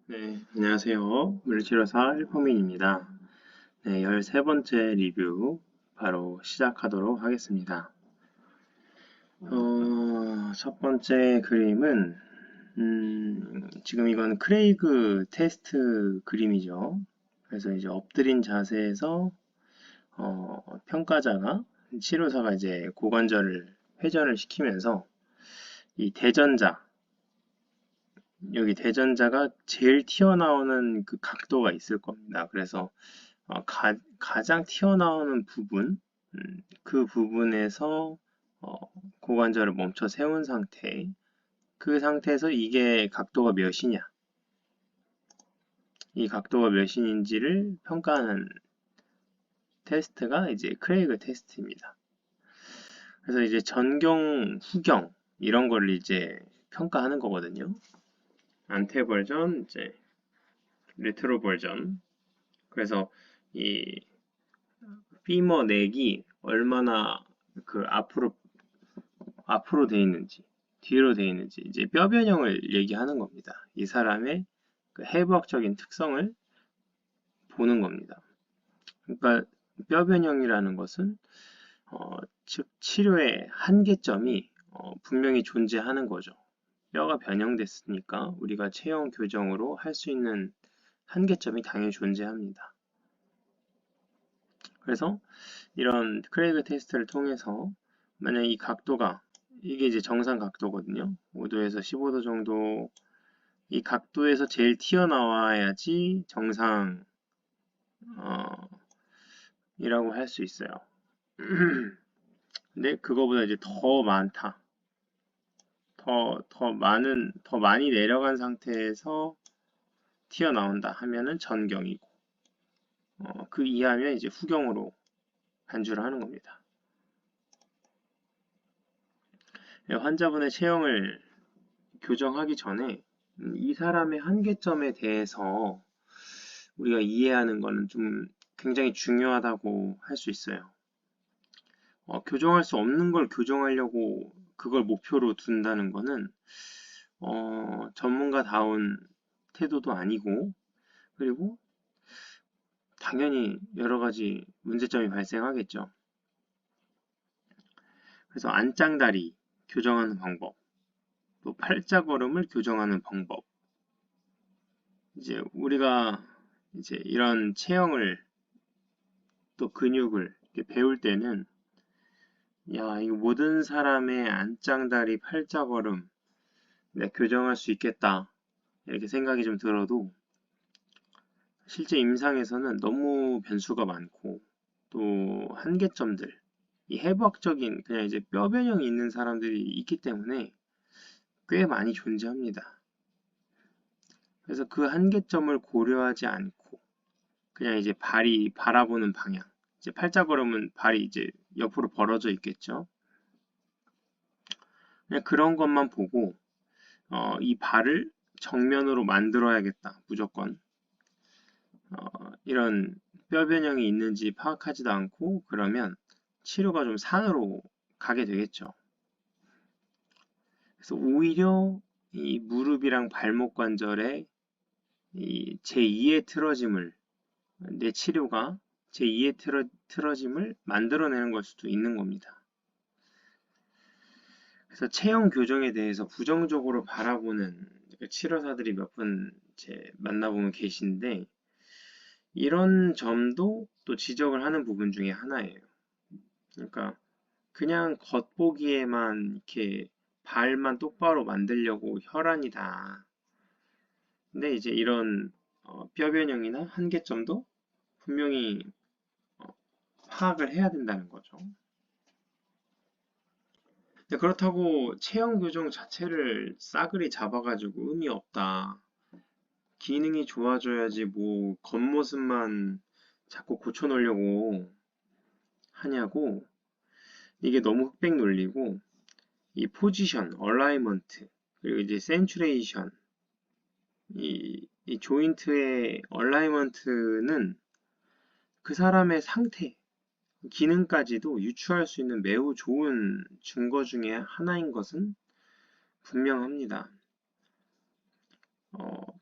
네, 안녕하세요. 물리치료사 1포민입니다. 네, 13번째 리뷰 바로 시작하도록 하겠습니다. 첫 번째 그림은 지금 이건 크레이그 테스트 그림이죠. 그래서 이제 엎드린 자세에서 평가자가 치료사가 이제 고관절을 회전을 시키면서 이 대전자 여기 대전자가 제일 튀어나오는 그 각도가 있을 겁니다. 그래서 가장 튀어나오는 부분, 그 부분에서 고관절을 멈춰 세운 상태, 그 상태에서 이게 각도가 몇이냐, 이 각도가 몇인지를 평가하는 테스트가 이제 크레이그 테스트입니다. 그래서 이제 전경, 후경 이런 걸 이제 평가하는 거거든요. 안테 버전, 이제 레트로 버전. 그래서 이 피머 넥이 얼마나 그 앞으로 돼 있는지, 뒤로 돼 있는지, 이제 뼈 변형을 얘기하는 겁니다. 이 사람의 그 해부학적인 특성을 보는 겁니다. 그러니까 뼈 변형이라는 것은 즉 치료의 한계점이 분명히 존재하는 거죠. 뼈가 변형됐으니까 우리가 체형 교정으로 할 수 있는 한계점이 당연히 존재합니다. 그래서 이런 크레이그 테스트를 통해서 만약 이 각도가 이게 이제 정상 각도거든요. 5도에서 15도 정도 이 각도에서 제일 튀어나와야지 정상 이라고 할 수 있어요. 근데 그거보다 이제 더 많다. 더 많이 내려간 상태에서 튀어나온다 하면은 전경이고 그 이하면 이제 후경으로 간주를 하는 겁니다. 환자분의 체형을 교정하기 전에 이 사람의 한계점에 대해서 우리가 이해하는 거는 좀 굉장히 중요하다고 할 수 있어요. 교정할 수 없는 걸 교정하려고 그걸 목표로 둔다는 거는 전문가다운 태도도 아니고 그리고 당연히 여러 가지 문제점이 발생하겠죠. 그래서 안짱다리 교정하는 방법, 또 팔자걸음을 교정하는 방법. 이제 우리가 이제 이런 체형을 또 근육을 이렇게 배울 때는 야, 이거 모든 사람의 안짱다리, 팔자걸음 내가 교정할 수 있겠다. 이렇게 생각이 좀 들어도 실제 임상에서는 너무 변수가 많고 또 한계점들, 이 해부학적인 그냥 이제 뼈 변형이 있는 사람들이 있기 때문에 꽤 많이 존재합니다. 그래서 그 한계점을 고려하지 않고 그냥 이제 발이 바라보는 방향, 이제 팔자걸음은 발이 이제 옆으로 벌어져 있겠죠. 그냥 그런 것만 보고 이 발을 정면으로 만들어야겠다, 무조건. 이런 뼈 변형이 있는지 파악하지도 않고 그러면 치료가 좀 산으로 가게 되겠죠. 그래서 오히려 이 무릎이랑 발목 관절의 이 제2의 틀어짐을 내 치료가 제2의 틀어짐을 만들어내는 걸 수도 있는 겁니다. 그래서 체형 교정에 대해서 부정적으로 바라보는 치료사들이 몇 분 만나보면 계신데 이런 점도 또 지적을 하는 부분 중에 하나예요. 그러니까 그냥 겉보기에만 이렇게 발만 똑바로 만들려고 혈안이다. 근데 이제 이런 뼈 변형이나 한계점도 분명히 파악을 해야 된다는 거죠. 근데 그렇다고 체형 교정 자체를 싸그리 잡아가지고 의미 없다. 기능이 좋아져야지 뭐 겉모습만 자꾸 고쳐놓으려고 하냐고 이게 너무 흑백 논리고 이 포지션, 얼라이먼트 그리고 이제 센츄레이션 이 조인트의 얼라이먼트는 그 사람의 상태, 기능까지도 유추할 수 있는 매우 좋은 증거 중에 하나인 것은 분명합니다.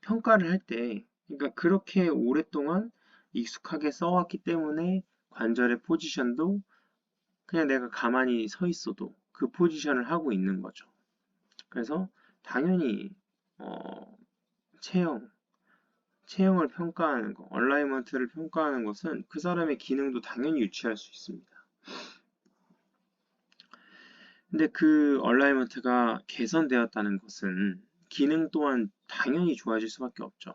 평가를 할 때, 그러니까 그렇게 오랫동안 익숙하게 써왔기 때문에 관절의 포지션도 그냥 내가 가만히 서 있어도 그 포지션을 하고 있는 거죠. 그래서 당연히 어, 체형, 체형을 평가하는 거, 얼라이먼트를 평가하는 것은 그 사람의 기능도 당연히 유추할 수 있습니다. 근데 그 얼라이먼트가 개선되었다는 것은 기능 또한 당연히 좋아질 수밖에 없죠.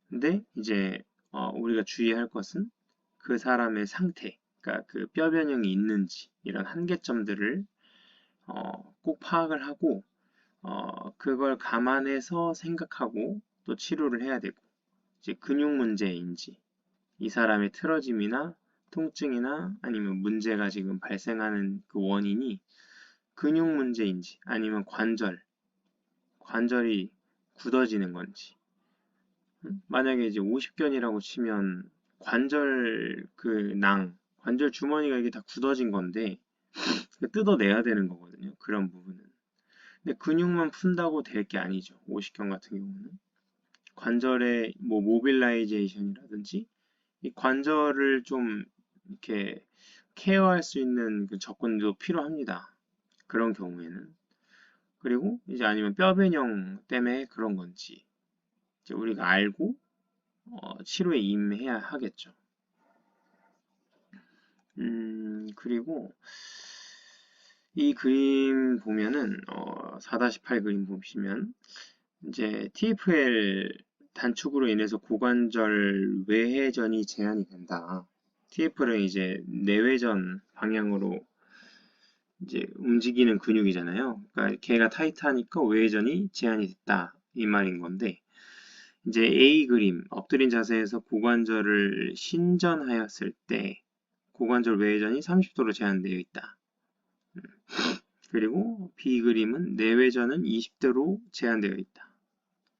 근데 이제 우리가 주의할 것은 그 사람의 상태, 그러니까 그 뼈 변형이 있는지 이런 한계점들을 꼭 파악을 하고 그걸 감안해서 생각하고 또 치료를 해야 되고 이제 근육 문제인지 이 사람의 틀어짐이나 통증이나 아니면 문제가 지금 발생하는 그 원인이 근육 문제인지 아니면 관절이 굳어지는 건지 만약에 이제 50견이라고 치면 관절 관절 주머니가 이게 다 굳어진 건데 뜯어내야 되는 거거든요. 그런 부분은. 근데 근육만 푼다고 될 게 아니죠. 50견 같은 경우는. 관절의 뭐 모빌라이제이션이라든지 이 관절을 좀 이렇게 케어할 수 있는 그 접근도 필요합니다. 그런 경우에는. 그리고 이제 아니면 뼈 변형 때문에 그런 건지 이제 우리가 알고 치료에 임해야 하겠죠. 그리고 이 그림 보면은 4-8 그림 보시면 이제 TFL 단축으로 인해서 고관절 외회전이 제한이 된다. TFL은 이제 내외전 방향으로 이제 움직이는 근육이잖아요. 그러니까 걔가 타이트하니까 외회전이 제한이 됐다. 이 말인 건데 이제 A 그림, 엎드린 자세에서 고관절을 신전하였을 때 고관절 외회전이 30도로 제한되어 있다. 그리고 B 그림은 내외전은 20도로 제한되어 있다.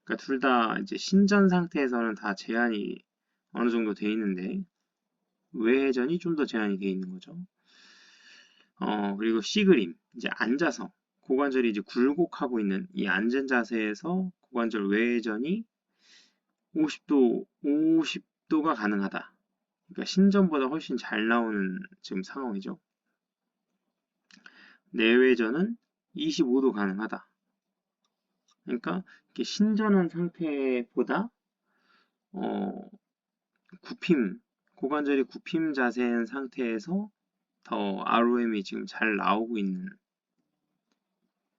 그러니까 둘 다 이제 신전 상태에서는 다 제한이 어느 정도 돼 있는데 외회전이 좀 더 제한이 돼 있는 거죠. 그리고 C 그림, 이제 앉아서 고관절이 이제 굴곡하고 있는 이 앉은 자세에서 고관절 외회전이 50도가 가능하다. 그러니까 신전보다 훨씬 잘 나오는 지금 상황이죠. 내외전은 25도 가능하다. 그러니까 이렇게 신전한 상태보다 고관절이 굽힘 자세인 상태에서 더 ROM이 지금 잘 나오고 있는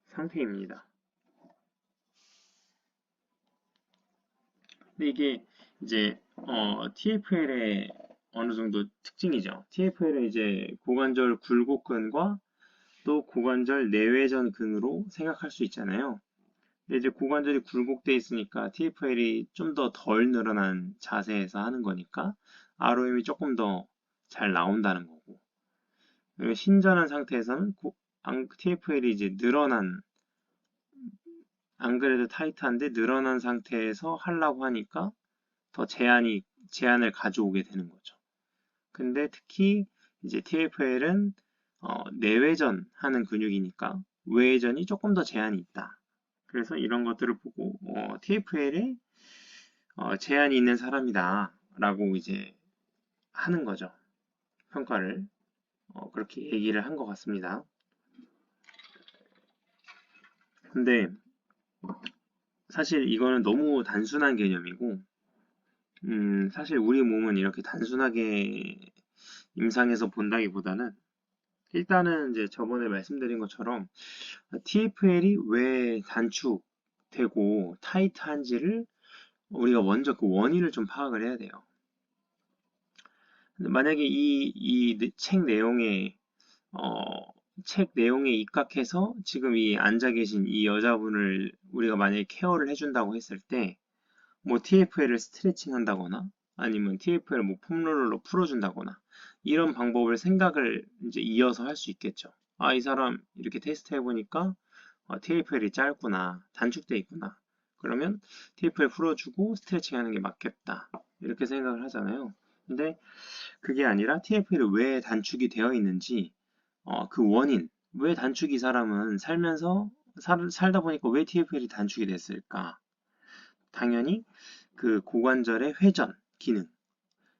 상태입니다. 근데 이게 이제 TFL의 어느 정도 특징이죠. TFL은 이제 고관절 굴곡근과 또 고관절 내외전근으로 생각할 수 있잖아요. 근데 이제 고관절이 굴곡돼 있으니까 TFL이 좀 더 덜 늘어난 자세에서 하는 거니까 ROM이 조금 더 잘 나온다는 거고. 그리고 신전한 상태에서는 TFL이 이제 안 그래도 타이트한데 늘어난 상태에서 하려고 하니까 더 제한을 가져오게 되는 거죠. 근데 특히 이제 TFL은 내외전 하는 근육이니까 외회전이 조금 더 제한이 있다. 그래서 이런 것들을 보고 TFL에 제한이 있는 사람이다 라고 이제 하는 거죠. 평가를 그렇게 얘기를 한 것 같습니다. 근데 사실 이거는 너무 단순한 개념이고 사실 우리 몸은 이렇게 단순하게 임상에서 본다기보다는 일단은 이제 저번에 말씀드린 것처럼 TFL이 왜 단축되고 타이트한지를 우리가 먼저 그 원인을 좀 파악을 해야 돼요. 근데 만약에 이 책 내용에 입각해서 지금 이 앉아 계신 이 여자분을 우리가 만약에 케어를 해준다고 했을 때 뭐 TFL을 스트레칭 한다거나 아니면 TFL 뭐 폼롤러로 풀어준다거나 이런 방법을 생각을 이제 이어서 할 수 있겠죠. 아, 이 사람 이렇게 테스트 해보니까 TFL이 짧구나, 단축돼 있구나. 그러면 TFL 풀어주고 스트레칭 하는 게 맞겠다. 이렇게 생각을 하잖아요. 근데 그게 아니라 TFL이 왜 단축이 되어 있는지 그 원인, 왜 단축이 사람은 살면서 살다 보니까 왜 TFL이 단축이 됐을까? 당연히 그 고관절의 회전 기능,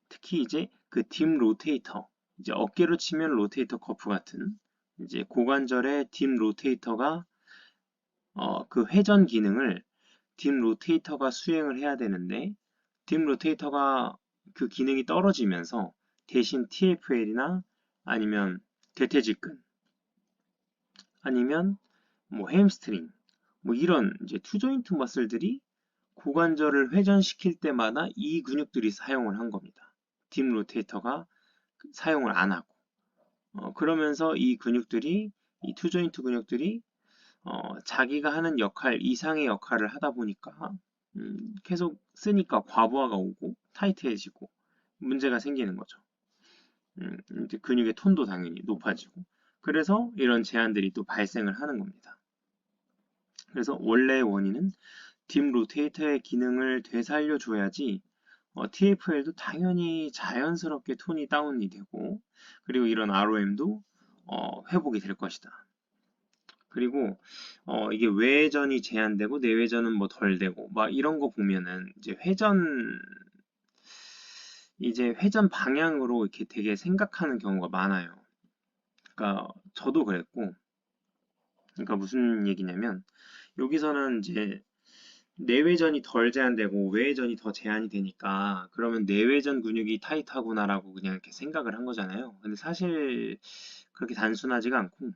특히 이제 그 딥 로테이터, 이제 어깨로 치면 로테이터 커프 같은 이제 고관절의 딥 로테이터가 그 회전 기능을 딥 로테이터가 수행을 해야 되는데 딥 로테이터가 그 기능이 떨어지면서 대신 TFL이나 아니면 대퇴직근 아니면 뭐 햄스트링 뭐 이런 이제 투조인트 머슬들이 고관절을 회전시킬 때마다 이 근육들이 사용을 한 겁니다. 딥 로테이터가 사용을 안 하고 그러면서 이 근육들이 이 투조인트 근육들이 자기가 하는 역할 이상의 역할을 하다 보니까 계속 쓰니까 과부하가 오고 타이트해지고 문제가 생기는 거죠. 이제 근육의 톤도 당연히 높아지고 그래서 이런 제한들이 또 발생을 하는 겁니다. 그래서 원래의 원인은 딥 로테이터의 기능을 되살려줘야지 TFL도 당연히 자연스럽게 톤이 다운이 되고 그리고 이런 ROM도 회복이 될 것이다. 그리고 이게 외회전이 제한되고 내회전은 뭐 덜 되고 막 이런 거 보면은 이제 회전 방향으로 이렇게 되게 생각하는 경우가 많아요. 그러니까 저도 그랬고 그러니까 무슨 얘기냐면 여기서는 이제 내외전이 덜 제한되고 외외전이 더 제한이 되니까 그러면 내외전 근육이 타이트하구나라고 그냥 이렇게 생각을 한 거잖아요. 근데 사실 그렇게 단순하지가 않고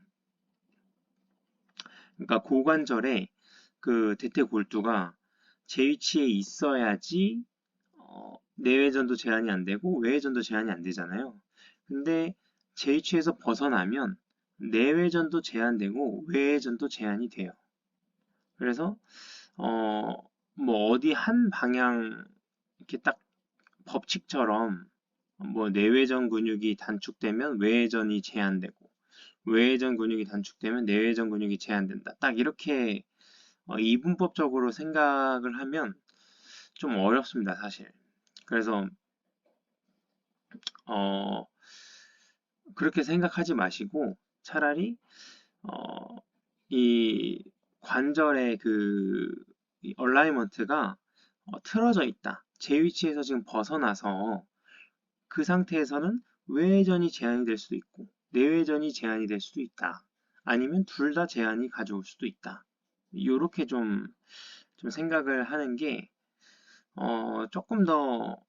그러니까 고관절에 그 대퇴골두가 제 위치에 있어야지 내외전도 제한이 안 되고 외외전도 제한이 안 되잖아요. 근데 제 위치에서 벗어나면 내외전도 제한되고 외외전도 제한이 돼요. 그래서 어, 뭐 어디 한 방향 이렇게 딱 법칙처럼 뭐 내외전 근육이 단축되면 외외전이 제한되고 외외전 근육이 단축되면 내외전 근육이 제한된다. 딱 이렇게 이분법적으로 생각을 하면 좀 어렵습니다, 사실. 그래서 어, 그렇게 생각하지 마시고 차라리 어, 이 관절의 이 얼라이먼트가 틀어져 있다. 제 위치에서 지금 벗어나서 그 상태에서는 외회전이 제한이 될 수도 있고 내회전이 제한이 될 수도 있다. 아니면 둘 다 제한이 가져올 수도 있다. 이렇게 좀 생각을 하는 게 조금 더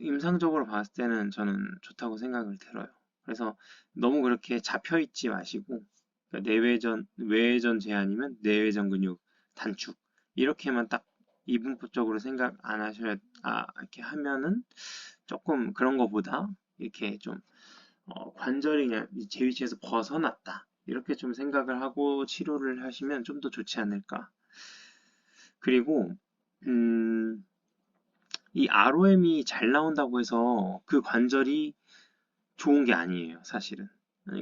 임상적으로 봤을 때는 저는 좋다고 생각을 들어요. 그래서 너무 그렇게 잡혀 있지 마시고 그러니까 외회전 제한이면 내외전 근육 단축 이렇게만 딱 이분법적으로 생각 안 하셔야 이렇게 하면은 조금 그런 거보다 이렇게 좀 관절이 그냥 제 위치에서 벗어났다 이렇게 좀 생각을 하고 치료를 하시면 좀 더 좋지 않을까. 그리고 이 ROM이 잘 나온다고 해서 그 관절이 좋은 게 아니에요, 사실은.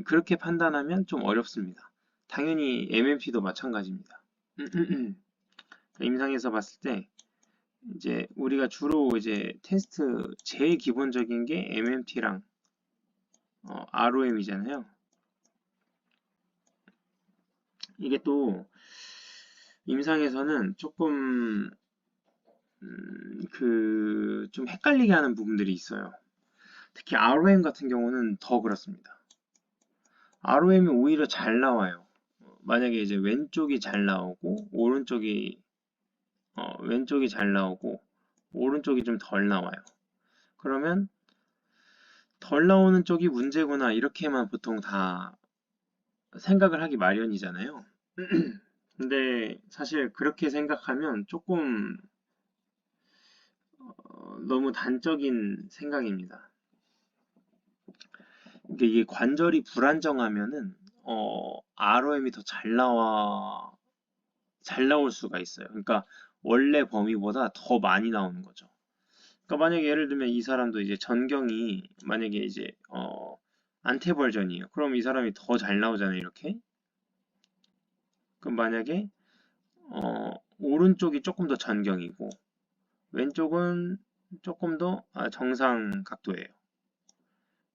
그렇게 판단하면 좀 어렵습니다. 당연히 MMP도 마찬가지입니다. 임상에서 봤을 때 이제 우리가 주로 이제 테스트 제일 기본적인 게 MMT랑 ROM이잖아요. 이게 또 임상에서는 조금 좀 헷갈리게 하는 부분들이 있어요. 특히 ROM 같은 경우는 더 그렇습니다. ROM이 오히려 잘 나와요. 만약에 이제 왼쪽이 잘 나오고 왼쪽이 잘 나오고 오른쪽이 좀 덜 나와요. 그러면 덜 나오는 쪽이 문제구나 이렇게만 보통 다 생각을 하기 마련이잖아요. 근데 사실 그렇게 생각하면 조금 너무 단적인 생각입니다. 이게 관절이 불안정하면은 ROM이 더 잘 나올 수가 있어요. 그러니까 원래 범위보다 더 많이 나오는 거죠. 그러니까 만약에 예를 들면 이 사람도 이제 전경이 만약에 이제 안테벌전이에요. 그럼 이 사람이 더 잘 나오잖아요, 이렇게. 그럼 만약에 오른쪽이 조금 더 전경이고 왼쪽은 조금 더 정상 각도예요.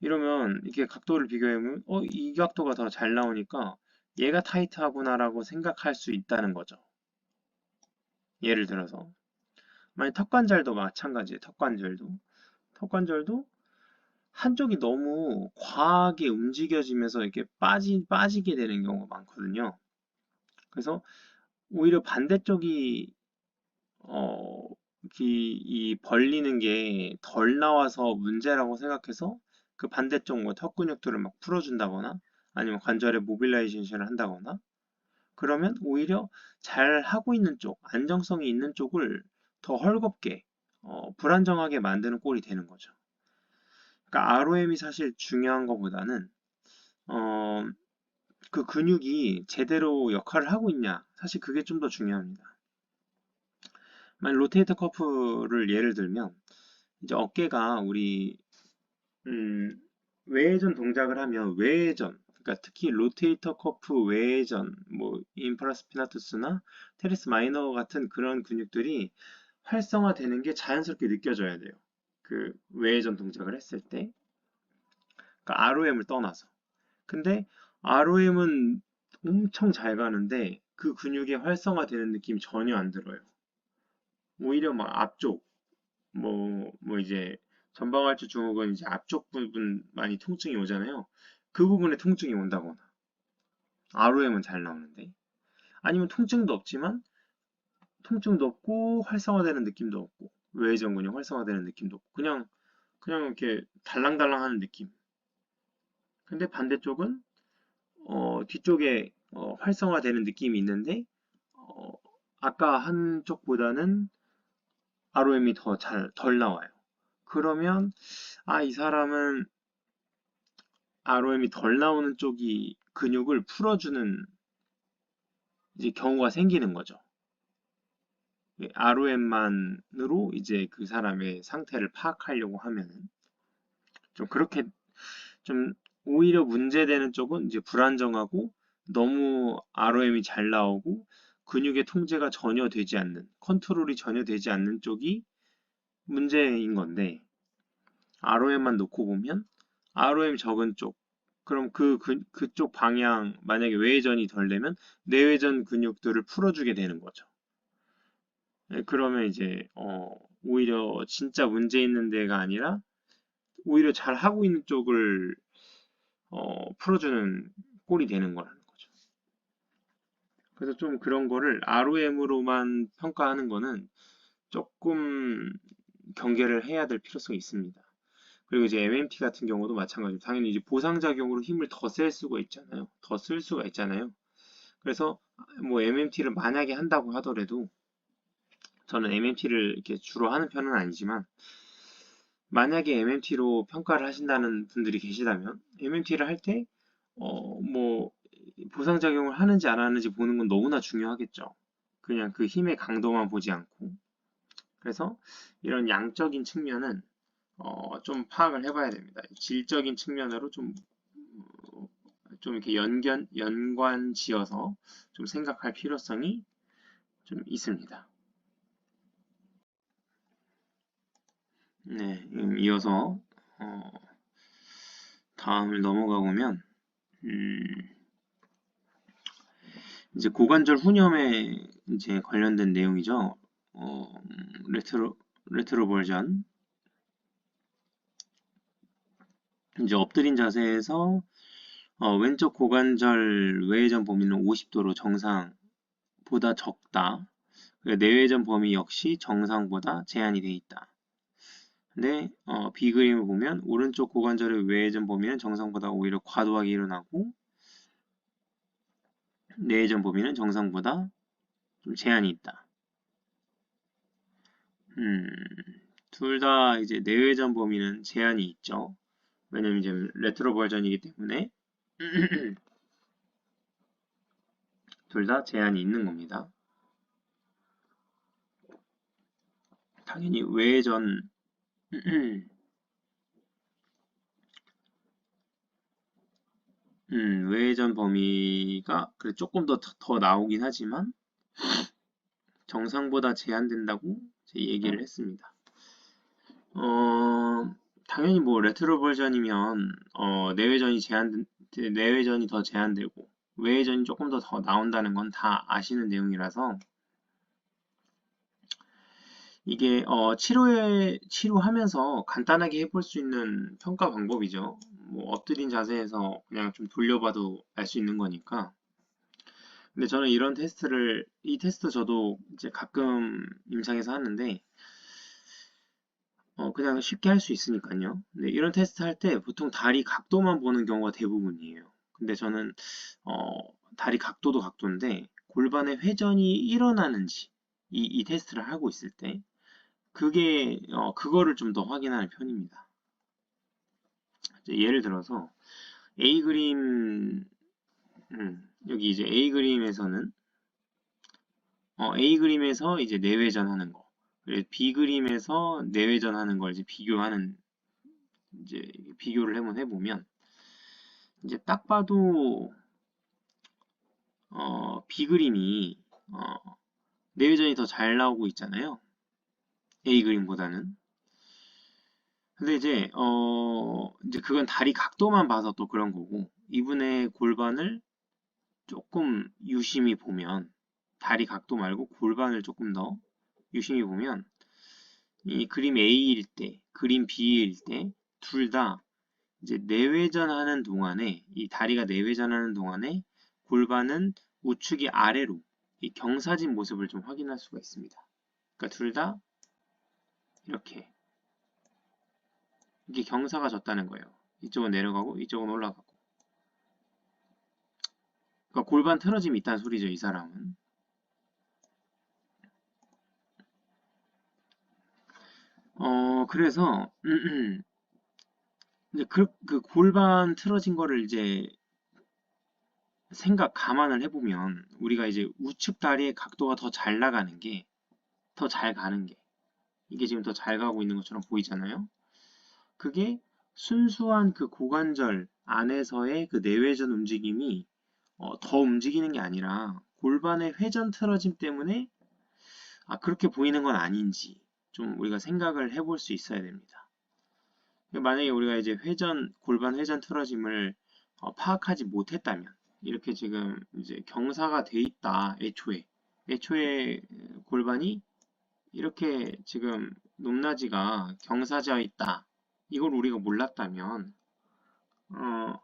이러면 이렇게 각도를 비교해보면 이 각도가 더 잘 나오니까 얘가 타이트하구나라고 생각할 수 있다는 거죠. 예를 들어서 만약 턱관절도 마찬가지예요. 턱관절도 한쪽이 너무 과하게 움직여지면서 이렇게 빠지게 되는 경우가 많거든요. 그래서 오히려 반대쪽이 어, 이 벌리는 게 덜 나와서 문제라고 생각해서 그 반대쪽 뭐 턱 근육들을 막 풀어준다거나 아니면 관절의 모빌라이제이션을 한다거나 그러면 오히려 잘 하고 있는 쪽, 안정성이 있는 쪽을 더 헐겁게 불안정하게 만드는 꼴이 되는 거죠. 그러니까 ROM이 사실 중요한 것보다는 어, 그 근육이 제대로 역할을 하고 있냐, 사실 그게 좀 더 중요합니다. 만약 로테이터 커프를 예를 들면 이제 어깨가 우리 음, 외회전 동작을 하면 외회전, 그러니까 특히 로테이터 커프 외회전, 뭐 인프라스피나투스나 테레스 마이너 같은 그런 근육들이 활성화되는 게 자연스럽게 느껴져야 돼요. 그 외회전 동작을 했을 때, 그러니까 ROM을 떠나서. 근데 ROM은 엄청 잘 가는데 그 근육이 활성화되는 느낌이 전혀 안 들어요. 오히려 막 앞쪽, 뭐 이제 전방활주 증후군 이제 앞쪽 부분 많이 통증이 오잖아요. 그 부분에 통증이 온다거나 ROM은 잘 나오는데 아니면 통증도 없고 활성화되는 느낌도 없고 외전 근육 활성화되는 느낌도 없고 그냥 이렇게 달랑달랑하는 느낌. 근데 반대쪽은 뒤쪽에 활성화되는 느낌이 있는데 어, 아까 한쪽보다는 ROM이 덜 나와요. 그러면 이 사람은 ROM이 덜 나오는 쪽이 근육을 풀어주는 이제 경우가 생기는 거죠. ROM만으로 이제 그 사람의 상태를 파악하려고 하면은 좀 그렇게 좀 오히려 문제되는 쪽은 이제 불안정하고 너무 ROM이 잘 나오고 근육의 통제가 전혀 되지 않는 컨트롤이 전혀 되지 않는 쪽이 문제인 건데 ROM만 놓고 보면 ROM 적은 쪽 그럼 그쪽 방향 만약에 외회전이 덜 되면 내외전 근육들을 풀어주게 되는 거죠. 네, 그러면 이제 오히려 진짜 문제 있는 데가 아니라 오히려 잘 하고 있는 쪽을 풀어주는 꼴이 되는 거라는 거죠. 그래서 좀 그런 거를 ROM으로만 평가하는 거는 조금 경계를 해야 될 필요성이 있습니다. 그리고 이제 MMT 같은 경우도 마찬가지로 당연히 이제 보상작용으로 힘을 더 쓸 수가 있잖아요. 더 쓸 수가 있잖아요. 그래서 뭐 MMT를 만약에 한다고 하더라도 저는 MMT를 이렇게 주로 하는 편은 아니지만 만약에 MMT로 평가를 하신다는 분들이 계시다면 MMT를 할 때 뭐 보상작용을 하는지 안 하는지 보는 건 너무나 중요하겠죠. 그냥 그 힘의 강도만 보지 않고 그래서 이런 양적인 측면은 좀 파악을 해봐야 됩니다. 질적인 측면으로 좀 이렇게 연관 지어서 좀 생각할 필요성이 좀 있습니다. 네, 이어서 다음을 넘어가 보면 음, 이제 고관절 훈염에 이제 관련된 내용이죠. 레트로 버전. 이제 엎드린 자세에서 왼쪽 고관절 외회전 범위는 50도로 정상보다 적다. 내외전 범위 역시 정상보다 제한이 돼 있다. 근데 B그림을 보면 오른쪽 고관절의 외회전 범위는 정상보다 오히려 과도하게 일어나고 내외전 범위는 정상보다 좀 제한이 있다. 둘 다 이제 내외전 범위는 제한이 있죠. 왜냐면 이제 레트로 버전이기 때문에 둘 다 제한이 있는 겁니다. 당연히 외전 외전 범위가 그래 조금 더 나오긴 하지만 정상보다 제한된다고 얘기를 했습니다. 당연히 뭐 레트로 버전이면 내외전이 더 제한되고 외회전이 조금 더 나온다는 건 다 아시는 내용이라서 이게 치료하면서 간단하게 해볼 수 있는 평가 방법이죠. 뭐 엎드린 자세에서 그냥 좀 돌려봐도 알 수 있는 거니까. 근데 저는 이 테스트 저도 이제 가끔 임상에서 하는데 그냥 쉽게 할 수 있으니까요. 근데 이런 테스트 할 때 보통 다리 각도만 보는 경우가 대부분이에요. 근데 저는 어, 다리 각도도 각도인데 골반의 회전이 일어나는지 이 테스트를 하고 있을 때 그거를 좀 더 확인하는 편입니다. 이제 예를 들어서 A 그림 여기 이제 A 그림에서 이제 내외전하는 거, 그리고 B 그림에서 내외전하는 걸 이제 비교를 한번 해보면 이제 딱 봐도 B 그림이 내외전이 더 잘 나오고 있잖아요. A 그림보다는. 근데 이제 그건 다리 각도만 봐서 또 그런 거고, 이분의 골반을 조금 유심히 보면, 다리 각도 말고 골반을 조금 더 유심히 보면, 이 그림 A일 때, 그림 B일 때, 둘 다 이제 내외전하는 동안에, 이 다리가 내외전하는 동안에 골반은 우측이 아래로 이 경사진 모습을 좀 확인할 수가 있습니다. 그러니까 둘 다 이렇게 경사가 졌다는 거예요. 이쪽은 내려가고 이쪽은 올라가고. 그러니까 골반 틀어짐이 있다는 소리죠, 이 사람은. 그래서 이제 그 골반 틀어진 거를 이제 감안을 해보면 우리가 이제 우측 다리의 각도가 더 잘 나가는 게, 더 잘 가는 게, 이게 지금 더 잘 가고 있는 것처럼 보이잖아요. 그게 순수한 그 고관절 안에서의 그 내외전 움직임이 더 움직이는 게 아니라 골반의 회전 틀어짐 때문에 그렇게 보이는 건 아닌지 좀 우리가 생각을 해볼 수 있어야 됩니다. 만약에 우리가 이제 골반 회전 틀어짐을 파악하지 못했다면, 이렇게 지금 이제 경사가 돼 있다, 애초에 골반이 이렇게 지금 높낮이가 경사져 있다, 이걸 우리가 몰랐다면 어,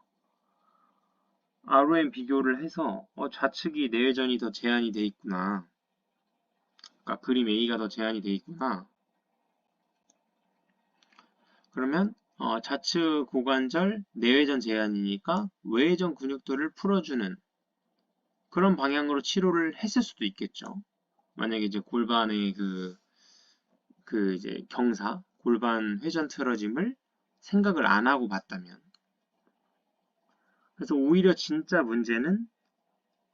ROM 비교를 해서 좌측이 내외전이 더 제한이 돼 있구나, 그러니까 그림 A가 더 제한이 돼 있구나, 그러면 좌측 고관절 내외전 제한이니까 외외전 근육들을 풀어주는 그런 방향으로 치료를 했을 수도 있겠죠. 만약에 이제 골반의 그 이제 골반 회전 틀어짐을 생각을 안 하고 봤다면. 그래서 오히려 진짜 문제는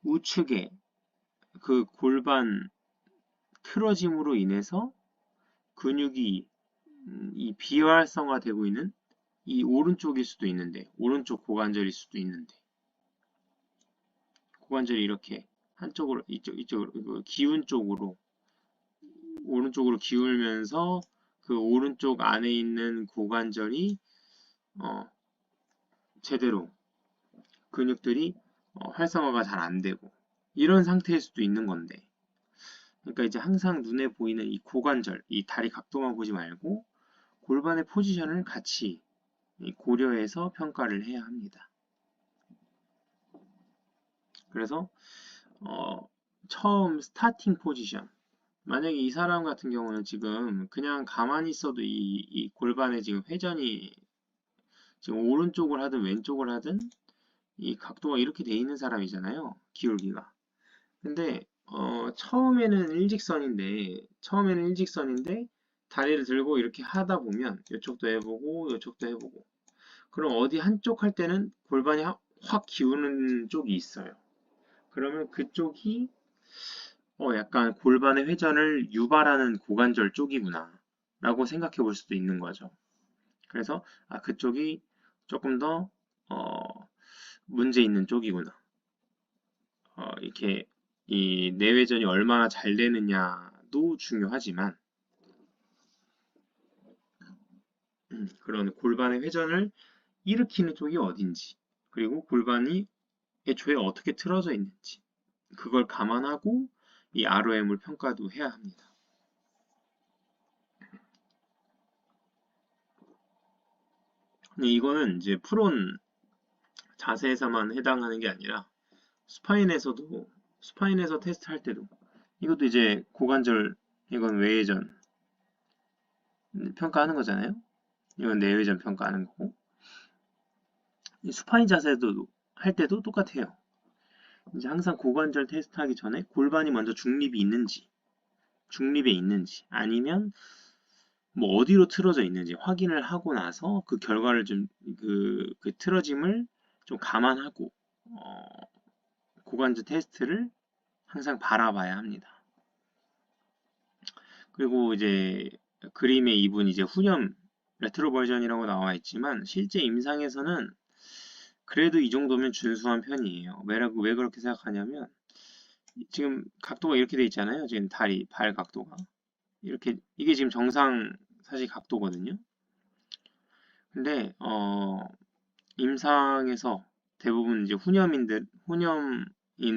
우측에 그 골반 틀어짐으로 인해서 근육이 이 비활성화되고 있는 이 오른쪽일 수도 있는데, 오른쪽 고관절일 수도 있는데, 고관절이 이렇게 한쪽으로 이쪽으로 기운 쪽으로 오른쪽으로 기울면서 그 오른쪽 안에 있는 고관절이 제대로 근육들이 활성화가 잘 안 되고 이런 상태일 수도 있는 건데, 그러니까 이제 항상 눈에 보이는 이 고관절, 이 다리 각도만 보지 말고 골반의 포지션을 같이 고려해서 평가를 해야 합니다. 그래서 처음 스타팅 포지션, 만약에 이 사람 같은 경우는 지금 그냥 가만히 있어도 이 골반에 지금 회전이 지금 오른쪽을 하든 왼쪽을 하든 이 각도가 이렇게 돼 있는 사람이잖아요, 기울기가. 근데 처음에는 일직선인데 다리를 들고 이렇게 하다 보면 이쪽도 해보고 이쪽도 해보고, 그럼 어디 한쪽 할 때는 골반이 확 기우는 쪽이 있어요. 그러면 그쪽이 약간 골반의 회전을 유발하는 고관절 쪽이구나 라고 생각해 볼 수도 있는 거죠. 그래서 그쪽이 조금 더 문제 있는 쪽이구나. 이렇게 이 내외전이 얼마나 잘 되느냐도 중요하지만 그런 골반의 회전을 일으키는 쪽이 어딘지, 그리고 골반이 애초에 어떻게 틀어져 있는지 그걸 감안하고 이 ROM을 평가도 해야 합니다. 근데 이거는 이제 프론 자세에서만 해당하는 게 아니라 스파인에서 테스트할 때도 이것도 이제 고관절 이건 외회전 평가하는 거잖아요. 이건 내외전 평가하는 거고 이 스파인 자세도 할 때도 똑같아요. 이제 항상 고관절 테스트하기 전에 골반이 먼저 중립에 있는지 아니면 뭐 어디로 틀어져 있는지 확인을 하고 나서 그 결과를 좀 그 틀어짐을 좀 감안하고 고관절 테스트를 항상 바라봐야 합니다. 그리고 이제 그림의 2분 이제 후렴 레트로 버전이라고 나와 있지만 실제 임상에서는 그래도 이 정도면 준수한 편이에요. 왜 그렇게 생각하냐면 지금 각도가 이렇게 돼 있잖아요. 지금 다리, 발 각도가 이렇게 이게 지금 정상 사실 각도거든요. 근데 임상에서 대부분 이제 후념인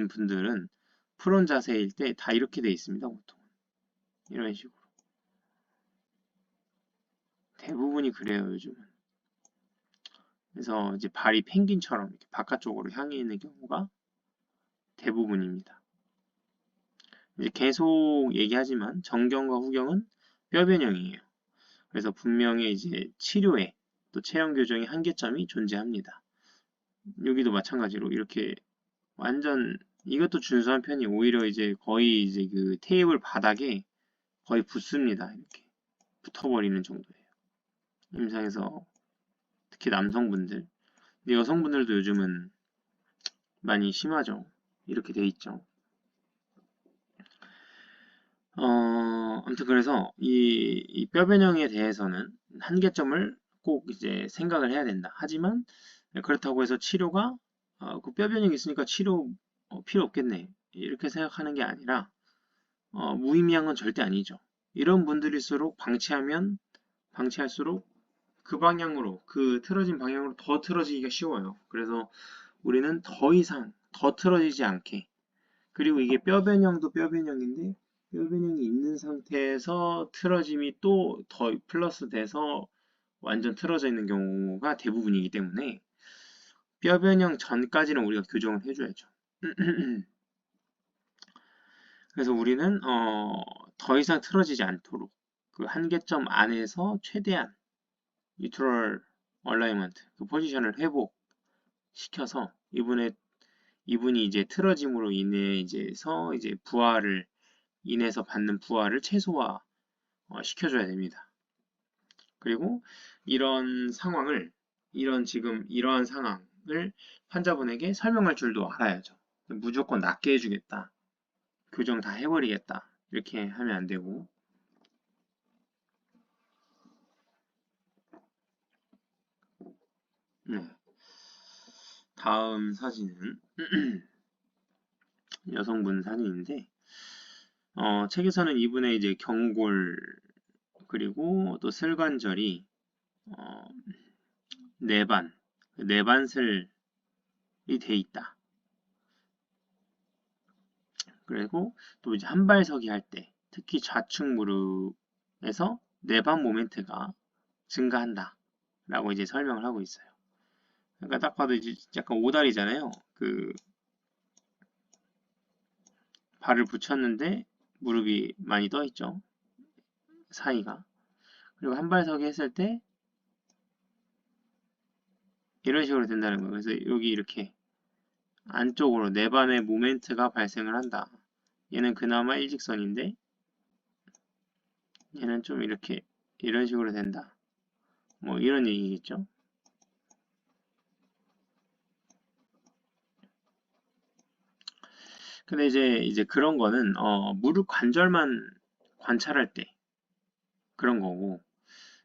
분들은 프론 자세일 때 다 이렇게 돼 있습니다. 보통 이런 식으로 대부분이 그래요 요즘은. 그래서 이제 발이 펭귄처럼 이렇게 바깥쪽으로 향해 있는 경우가 대부분입니다. 이제 계속 얘기하지만 정경과 후경은 뼈 변형이에요. 그래서 분명히 이제 치료에 또 체형 교정의 한계점이 존재합니다. 여기도 마찬가지로 이렇게 완전 이것도 준수한 편이 오히려 이제 거의 이제 그 테이블 바닥에 거의 붙습니다. 이렇게 붙어버리는 정도예요. 임상에서 특히 남성분들, 근데 여성분들도 요즘은 많이 심하죠. 이렇게 돼 있죠. 아무튼 그래서 이 뼈변형에 대해서는 한계점을 꼭 이제 생각을 해야 된다. 하지만 그렇다고 해서 치료가 그 뼈변형이 있으니까 치료 필요 없겠네. 이렇게 생각하는 게 아니라 무의미한 건 절대 아니죠. 이런 분들일수록 방치할수록 그 방향으로 그 틀어진 방향으로 더 틀어지기가 쉬워요. 그래서 우리는 더 이상 더 틀어지지 않게 그리고 이게 뼈변형도 뼈변형인데 뼈변형이 있는 상태에서 틀어짐이 또 더 플러스 돼서 완전 틀어져 있는 경우가 대부분이기 때문에 뼈변형 전까지는 우리가 교정을 해줘야죠. 그래서 우리는 더 이상 틀어지지 않도록 그 한계점 안에서 최대한 뉴트럴 얼라이먼트 그 포지션을 회복시켜서 이분이 이제 틀어짐으로 이제 인해서 받는 부하를 최소화 시켜줘야 됩니다. 그리고 이러한 상황을 환자분에게 설명할 줄도 알아야죠. 무조건 낫게 해주겠다. 교정 다 해버리겠다. 이렇게 하면 안 되고. 네. 다음 사진은 여성분 사진인데, 책에서는 이분의 이제 경골, 그리고 또 슬관절이, 내반슬이 돼 있다. 그리고 또 이제 한발서기 할 때, 특히 좌측 무릎에서 내반 모멘트가 증가한다. 라고 이제 설명을 하고 있어요. 그러니까 딱 봐도 이제 약간 오다리잖아요. 그 발을 붙였는데 무릎이 많이 떠 있죠. 사이가. 그리고 한발서기 했을 때 이런 식으로 된다는 거예요. 그래서 여기 이렇게 안쪽으로 내반의 모멘트가 발생을 한다. 얘는 그나마 일직선인데 얘는 좀 이렇게 이런 식으로 된다. 뭐 이런 얘기겠죠. 근데 이제 그런 거는 무릎 관절만 관찰할 때 그런 거고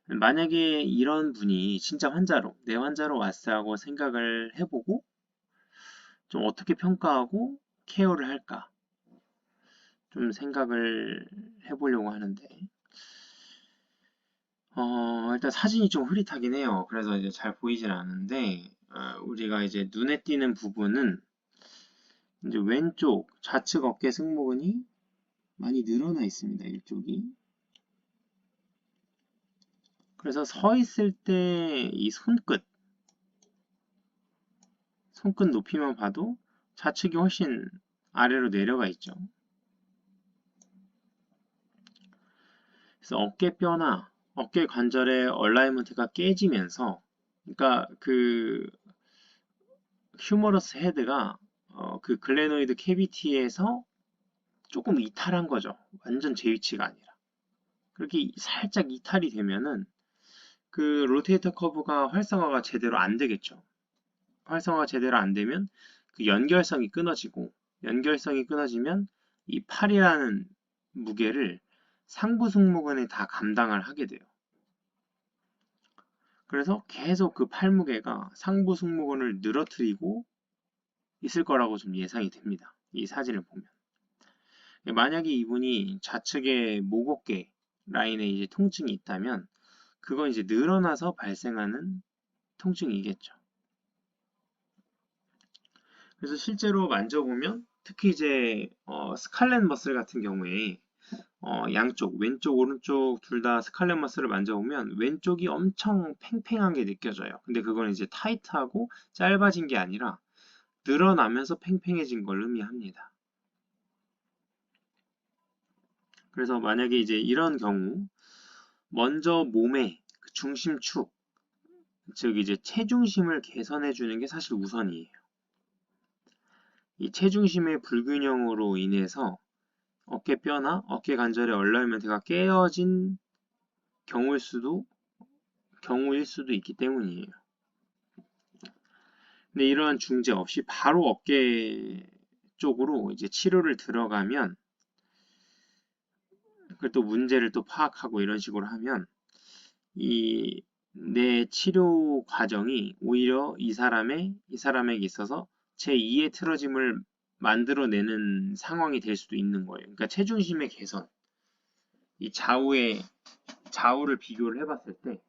만약에 이런 분이 진짜 내 환자로 왔다고 생각을 해보고 좀 어떻게 평가하고 케어를 할까 좀 생각을 해보려고 하는데 일단 사진이 좀 흐릿하긴 해요. 그래서 이제 잘 보이진 않는데 우리가 이제 눈에 띄는 부분은 이제 왼쪽 좌측 어깨 승모근이 많이 늘어나 있습니다. 이쪽이. 그래서 서 있을 때 이 손끝 높이만 봐도 좌측이 훨씬 아래로 내려가 있죠. 그래서 어깨뼈나 어깨 관절의 얼라이먼트가 깨지면서, 그러니까 그 휴머러스 헤드가 그 글레노이드 캐비티에서 조금 이탈한 거죠. 완전 제 위치가 아니라. 그렇게 살짝 이탈이 되면은 그 로테이터 커브가 활성화가 제대로 안 되겠죠. 활성화가 제대로 안 되면 그 연결성이 끊어지고, 연결성이 끊어지면 이 팔이라는 무게를 상부 승모근에 다 감당을 하게 돼요. 그래서 계속 그 팔무게가 상부 승모근을 늘어뜨리고 있을 거라고 좀 예상이 됩니다. 이 사진을 보면. 만약에 이분이 좌측의 목 어깨 라인에 이제 통증이 있다면 그건 이제 늘어나서 발생하는 통증이겠죠. 그래서 실제로 만져보면 특히 이제 스칼렛 머슬 같은 경우에 양쪽 왼쪽 오른쪽 둘 다 스칼렛 머슬을 만져보면 왼쪽이 엄청 팽팽하게 느껴져요. 근데 그건 이제 타이트하고 짧아진 게 아니라 늘어나면서 팽팽해진 걸 의미합니다. 그래서 만약에 이제 이런 경우 먼저 몸의 그 중심축, 즉 이제 체중심을 개선해 주는 게 사실 우선이에요. 이 체중심의 불균형으로 인해서 어깨뼈나 어깨 관절의 얼라이먼트가 깨어진 경우일 수도 있기 때문이에요. 근데 이러한 중재 없이 바로 어깨 쪽으로 이제 치료를 들어가면, 그또 문제를 또 파악하고 이런 식으로 하면 이 내 치료 과정이 오히려 이 사람에게 있어서 제2의 틀어짐을 만들어내는 상황이 될 수도 있는 거예요. 그러니까 체중심의 개선, 이 좌우를 비교를 해봤을 때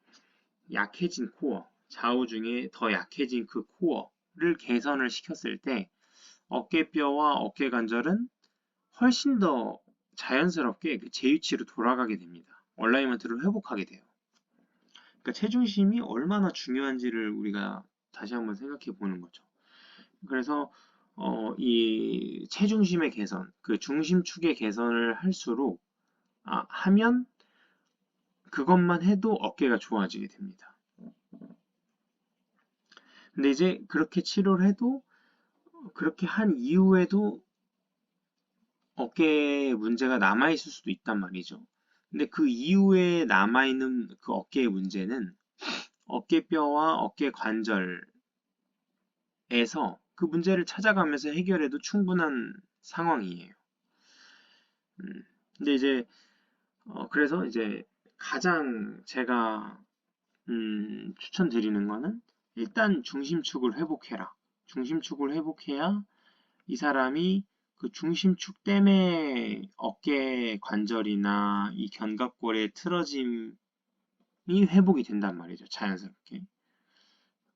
약해진 코어, 좌우 중에 더 약해진 그 코어를 개선을 시켰을 때 어깨뼈와 어깨 관절은 훨씬 더 자연스럽게 그 제 위치로 돌아가게 됩니다. 얼라이먼트를 회복하게 돼요. 그러니까 체중심이 얼마나 중요한지를 우리가 다시 한번 생각해 보는 거죠. 그래서 이 체중심의 개선, 그 중심축의 개선을 할수록 하면 그것만 해도 어깨가 좋아지게 됩니다. 근데 이제 그렇게 치료를 해도, 그렇게 한 이후에도 어깨에 문제가 남아있을 수도 있단 말이죠. 근데 그 이후에 남아있는 그 어깨의 문제는 어깨뼈와 어깨 관절에서 그 문제를 찾아가면서 해결해도 충분한 상황이에요. 근데 이제 그래서 이제 가장 제가 추천드리는 거는 일단 중심축을 회복해라. 중심축을 회복해야 이 사람이 그 중심축 때문에 어깨 관절이나 이 견갑골의 틀어짐이 회복이 된단 말이죠. 자연스럽게.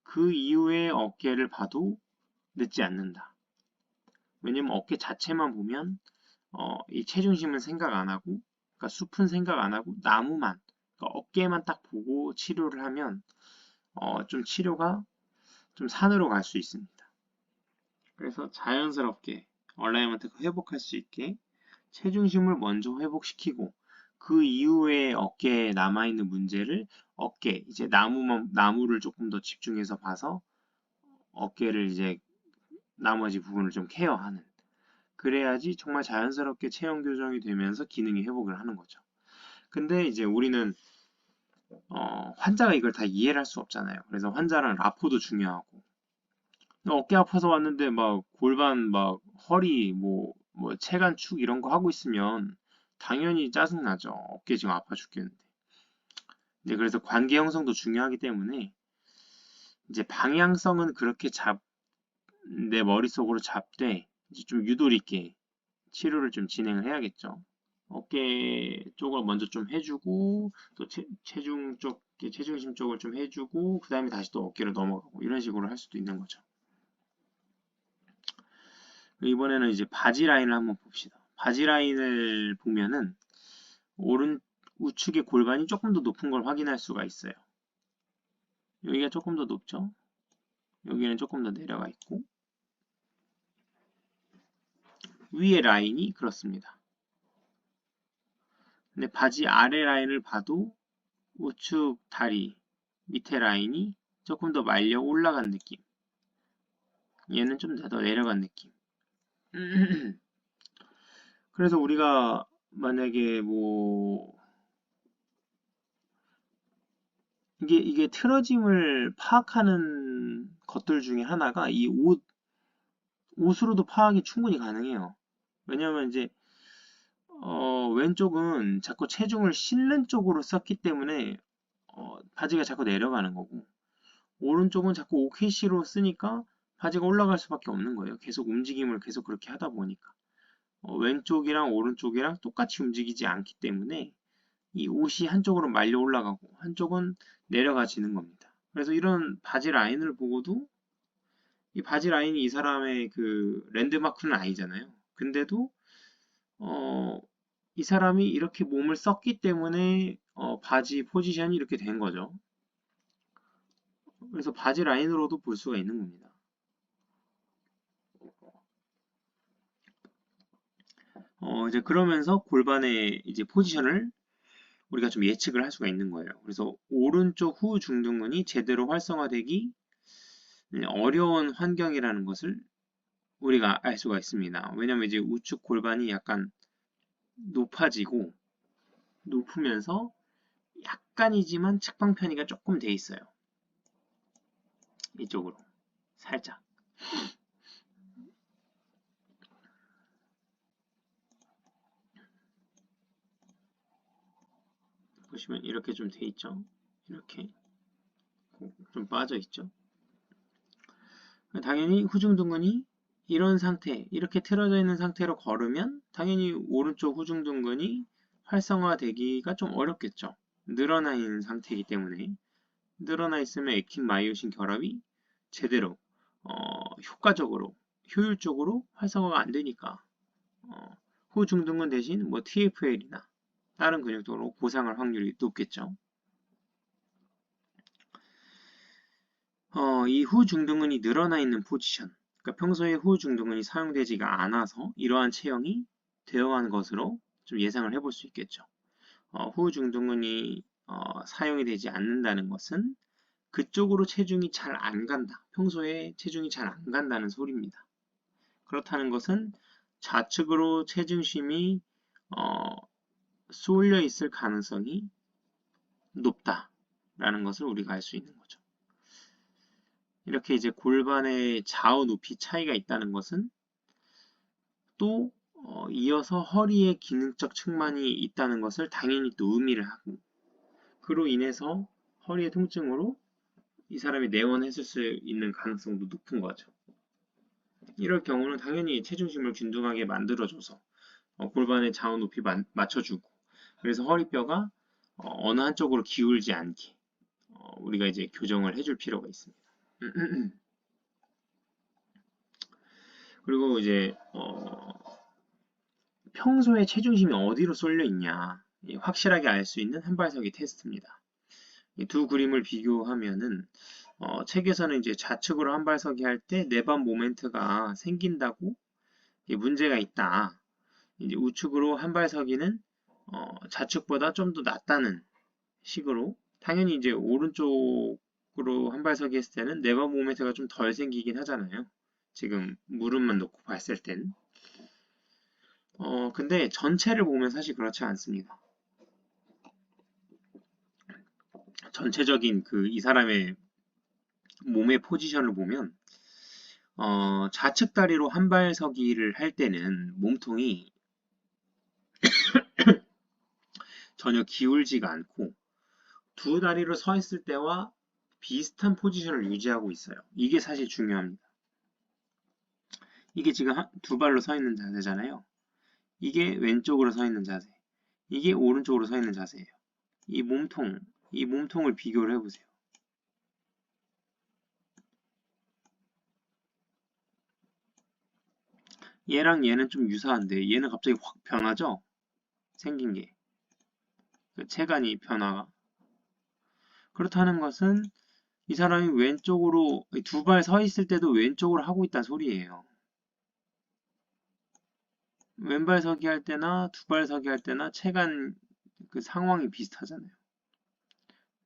그 이후에 어깨를 봐도 늦지 않는다. 왜냐면 어깨 자체만 보면 이 체중심은 생각 안 하고, 그러니까 숲은 생각 안 하고 나무만, 그러니까 어깨만 딱 보고 치료를 하면 좀 치료가 좀 산으로 갈 수 있습니다. 그래서 자연스럽게 얼라이먼트가 회복할 수 있게 체중심을 먼저 회복시키고 그 이후에 어깨에 남아있는 문제를 이제 나무를 조금 더 집중해서 봐서 어깨를 이제 나머지 부분을 좀 케어하는, 그래야지 정말 자연스럽게 체형 교정이 되면서 기능이 회복을 하는 거죠. 근데 이제 우리는 환자가 이걸 다 이해를 할 수 없잖아요. 그래서 환자랑 라포도 중요하고, 어깨 아파서 왔는데 막 골반 막 허리 뭐 체간축 이런 거 하고 있으면 당연히 짜증나죠. 어깨 지금 아파 죽겠는데. 네, 그래서 관계 형성도 중요하기 때문에 이제 방향성은 그렇게 내 머릿속으로 잡되 이제 좀 유도리 있게 치료를 좀 진행을 해야겠죠. 어깨 쪽을 먼저 좀 해주고 또 체중심 쪽을 좀 해주고 그 다음에 다시 또 어깨로 넘어가고 이런 식으로 할 수도 있는 거죠. 이번에는 이제 바지 라인을 한번 봅시다. 바지 라인을 보면은 오른 우측의 골반이 조금 더 높은 걸 확인할 수가 있어요. 여기가 조금 더 높죠? 여기는 조금 더 내려가 있고 위의 라인이 그렇습니다. 근데 바지 아래 라인을 봐도 우측 다리 밑에 라인이 조금 더 말려 올라간 느낌. 얘는 좀 더 내려간 느낌. 그래서 우리가 만약에 뭐 이게 틀어짐을 파악하는 것들 중에 하나가 이 옷으로도 파악이 충분히 가능해요. 왜냐면 이제 왼쪽은 자꾸 체중을 실는 쪽으로 썼기 때문에 바지가 자꾸 내려가는 거고 오른쪽은 자꾸 OKC로 쓰니까 바지가 올라갈 수밖에 없는 거예요. 계속 움직임을 계속 그렇게 하다 보니까 왼쪽이랑 오른쪽이랑 똑같이 움직이지 않기 때문에 이 옷이 한쪽으로 말려 올라가고 한쪽은 내려가지는 겁니다. 그래서 이런 바지 라인을 보고도 이 바지 라인이 이 사람의 그 랜드마크는 아니잖아요. 근데도 이 사람이 이렇게 몸을 썼기 때문에 바지 포지션이 이렇게 된 거죠. 그래서 바지 라인으로도 볼 수가 있는 겁니다. 이제 그러면서 골반의 이제 포지션을 우리가 좀 예측을 할 수가 있는 거예요. 그래서 오른쪽 후 중둔근이 제대로 활성화되기 어려운 환경이라는 것을 우리가 알 수가 있습니다. 왜냐면 이제 우측 골반이 약간 높아지고 높으면서 약간이지만 측방 편의가 조금 돼 있어요. 이쪽으로 살짝. 보시면 이렇게 좀 돼 있죠. 이렇게 좀 빠져 있죠. 당연히 후중둔근이 이런 상태, 이렇게 틀어져 있는 상태로 걸으면 당연히 오른쪽 후중둔근이 활성화되기가 좀 어렵겠죠. 늘어나 있는 상태이기 때문에 늘어나 있으면 액틴 마이오신 결합이 제대로 효과적으로 효율적으로 활성화가 안 되니까 후중둔근 대신 뭐 TFL이나 다른 근육도로 고상할 확률이 높겠죠. 이 후중둔근이 늘어나 있는 포지션, 그러니까 평소에 후중둔근이 사용되지가 않아서 이러한 체형이 되어간 것으로 좀 예상을 해볼 수 있겠죠. 후중둔근이 사용이 되지 않는다는 것은 그쪽으로 체중이 잘 안 간다. 평소에 체중이 잘 안 간다는 소리입니다. 그렇다는 것은 좌측으로 체중심이 쏠려 있을 가능성이 높다라는 것을 우리가 알 수 있는 거죠. 이렇게 이제 골반의 좌우 높이 차이가 있다는 것은 또 이어서 허리에 기능적 측만이 있다는 것을 당연히 또 의미를 하고 그로 인해서 허리의 통증으로 이 사람이 내원했을 수 있는 가능성도 높은 거죠. 이럴 경우는 당연히 체중심을 균등하게 만들어줘서 골반의 좌우 높이 맞춰주고 그래서 허리뼈가 어느 한쪽으로 기울지 않게 우리가 이제 교정을 해줄 필요가 있습니다. 그리고 이제 평소에 체중심이 어디로 쏠려 있냐 확실하게 알 수 있는 한발서기 테스트입니다. 이 두 그림을 비교하면은 책에서는 이제 좌측으로 한발서기 할 때 내반 모멘트가 생긴다고 문제가 있다. 이제 우측으로 한발서기는 좌측보다 좀 더 낫다는 식으로 당연히 이제 오른쪽으로 한발서기 했을 때는 내반 모멘트가 좀 덜 생기긴 하잖아요. 지금 무릎만 놓고 봤을 땐. 근데 전체를 보면 사실 그렇지 않습니다. 전체적인 그 이 사람의 몸의 포지션을 보면 좌측 다리로 한발서기를 할 때는 몸통이 전혀 기울지가 않고 두 다리로 서 있을 때와 비슷한 포지션을 유지하고 있어요. 이게 사실 중요합니다. 이게 지금 두 발로 서 있는 자세잖아요. 이게 왼쪽으로 서 있는 자세. 이게 오른쪽으로 서 있는 자세예요. 이 몸통을 비교를 해보세요. 얘랑 얘는 좀 유사한데 얘는 갑자기 확 변하죠? 생긴 게. 그 체간이 변화가. 그렇다는 것은 이 사람이 왼쪽으로 두 발 서 있을 때도 왼쪽으로 하고 있다는 소리예요. 왼발 서기 할 때나 두 발 서기 할 때나 체간 그 상황이 비슷하잖아요.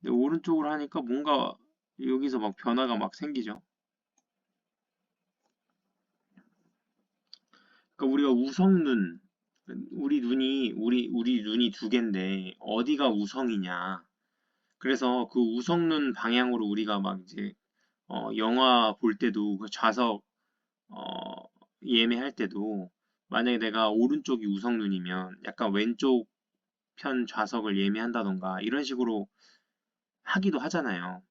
근데 오른쪽으로 하니까 뭔가 여기서 막 변화가 막 생기죠. 그러니까 우리가 우성눈, 우리 눈이 두 개인데 어디가 우성이냐. 그래서 그 우성눈 방향으로 우리가 막 이제 영화 볼 때도 그 좌석 예매할 때도 만약에 내가 오른쪽이 우성눈이면 약간 왼쪽 편 좌석을 예매한다던가 이런 식으로 하기도 하잖아요.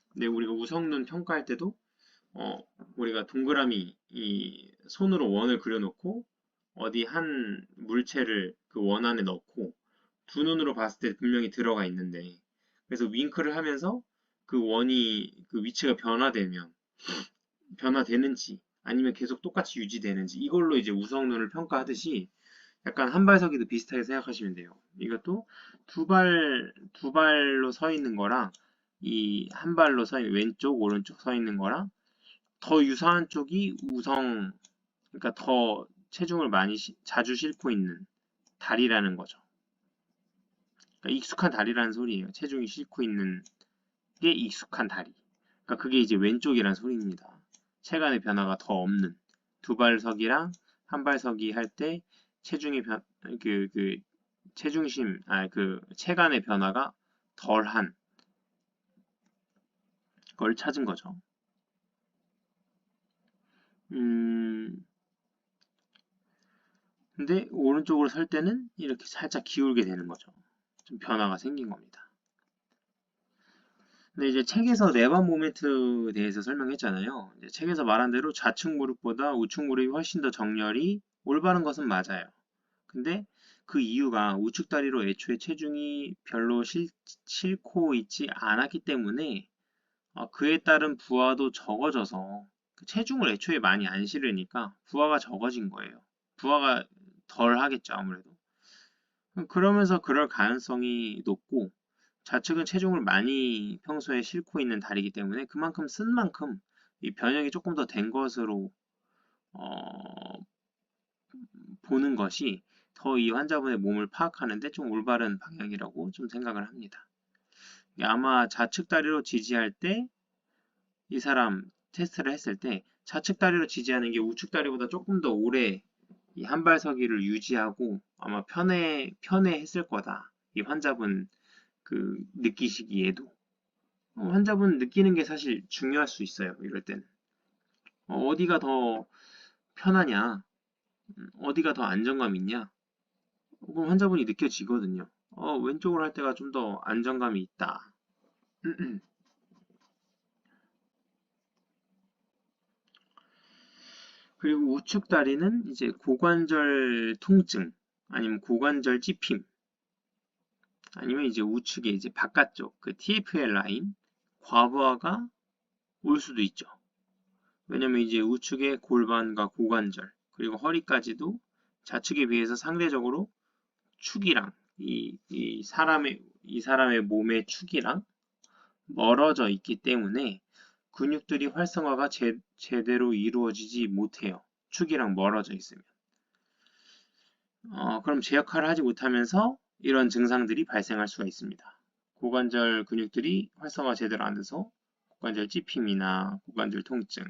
근데 우리가 우성눈 평가할 때도 어, 우리가 동그라미 이 손으로 원을 그려놓고 어디 한 물체를 그 원 안에 넣고 두 눈으로 봤을 때 분명히 들어가 있는데 그래서 윙크를 하면서 그 원이 그 위치가 변화되는지 아니면 계속 똑같이 유지되는지 이걸로 이제 우성눈을 평가하듯이 약간 한발서기도 비슷하게 생각하시면 돼요. 이것도 두 발로 서 있는 거랑 이 한 발로 서 있는 왼쪽, 오른쪽 서 있는 거랑 더 유사한 쪽이 그러니까 더 체중을 많이 자주 싣고 있는 다리라는 거죠. 그러니까 익숙한 다리라는 소리예요. 체중이 싣고 있는 게 익숙한 다리. 그러니까 그게 이제 왼쪽이란 소리입니다. 체간의 변화가 더 없는 두 발서기랑 한 발서기 할 때 체중의 그 체중심, 그 체간의 변화가 덜한 걸 찾은 거죠. 음, 근데 오른쪽으로 설 때는 이렇게 살짝 기울게 되는 거죠. 좀 변화가 생긴 겁니다. 근데 이제 책에서 네반 모멘트에 대해서 설명했잖아요. 이제 책에서 말한 대로 좌측 무릎보다 우측 무릎이 훨씬 더 정렬이 올바른 것은 맞아요. 근데 그 이유가 우측 다리로 애초에 체중이 별로 싣고 있지 않았기 때문에 그에 따른 부하도 적어져서 그 체중을 애초에 많이 안 실으니까 부하가 적어진 거예요. 부하가 덜 하겠죠, 아무래도. 그러면서 그럴 가능성이 높고 좌측은 체중을 많이 평소에 싣고 있는 다리이기 때문에 그만큼 쓴 만큼 이 변형이 조금 더 된 것으로 어, 보는 것이 더 이 환자분의 몸을 파악하는데 좀 올바른 방향이라고 좀 생각을 합니다. 아마 좌측 다리로 지지할 때 이 사람 테스트를 했을 때 좌측 다리로 지지하는 게 우측 다리보다 조금 더 오래 이 한발서기를 유지하고 아마 편해했을 거다. 이 환자분 그 느끼시기에도 환자분 느끼는 게 사실 중요할 수 있어요. 이럴 때는 어디가 더 편하냐, 어디가 더 안정감 있냐, 그럼 환자분이 느껴지거든요. 왼쪽으로 할 때가 좀 더 안정감이 있다. 그리고 우측 다리는 이제 고관절 통증 아니면 고관절 찝힘 아니면 이제 우측에 이제 바깥쪽 그 TFL 라인 과부하가 올 수도 있죠. 왜냐면 이제 우측의 골반과 고관절 그리고 허리까지도 좌측에 비해서 상대적으로 축이랑 이 사람의 몸의 축이랑 멀어져 있기 때문에 근육들이 활성화가 제대로 이루어지지 못해요. 축이랑 멀어져 있으면. 그럼 제 역할을 하지 못하면서 이런 증상들이 발생할 수가 있습니다. 고관절 근육들이 활성화 제대로 안 돼서 고관절 찝힘이나 고관절 통증,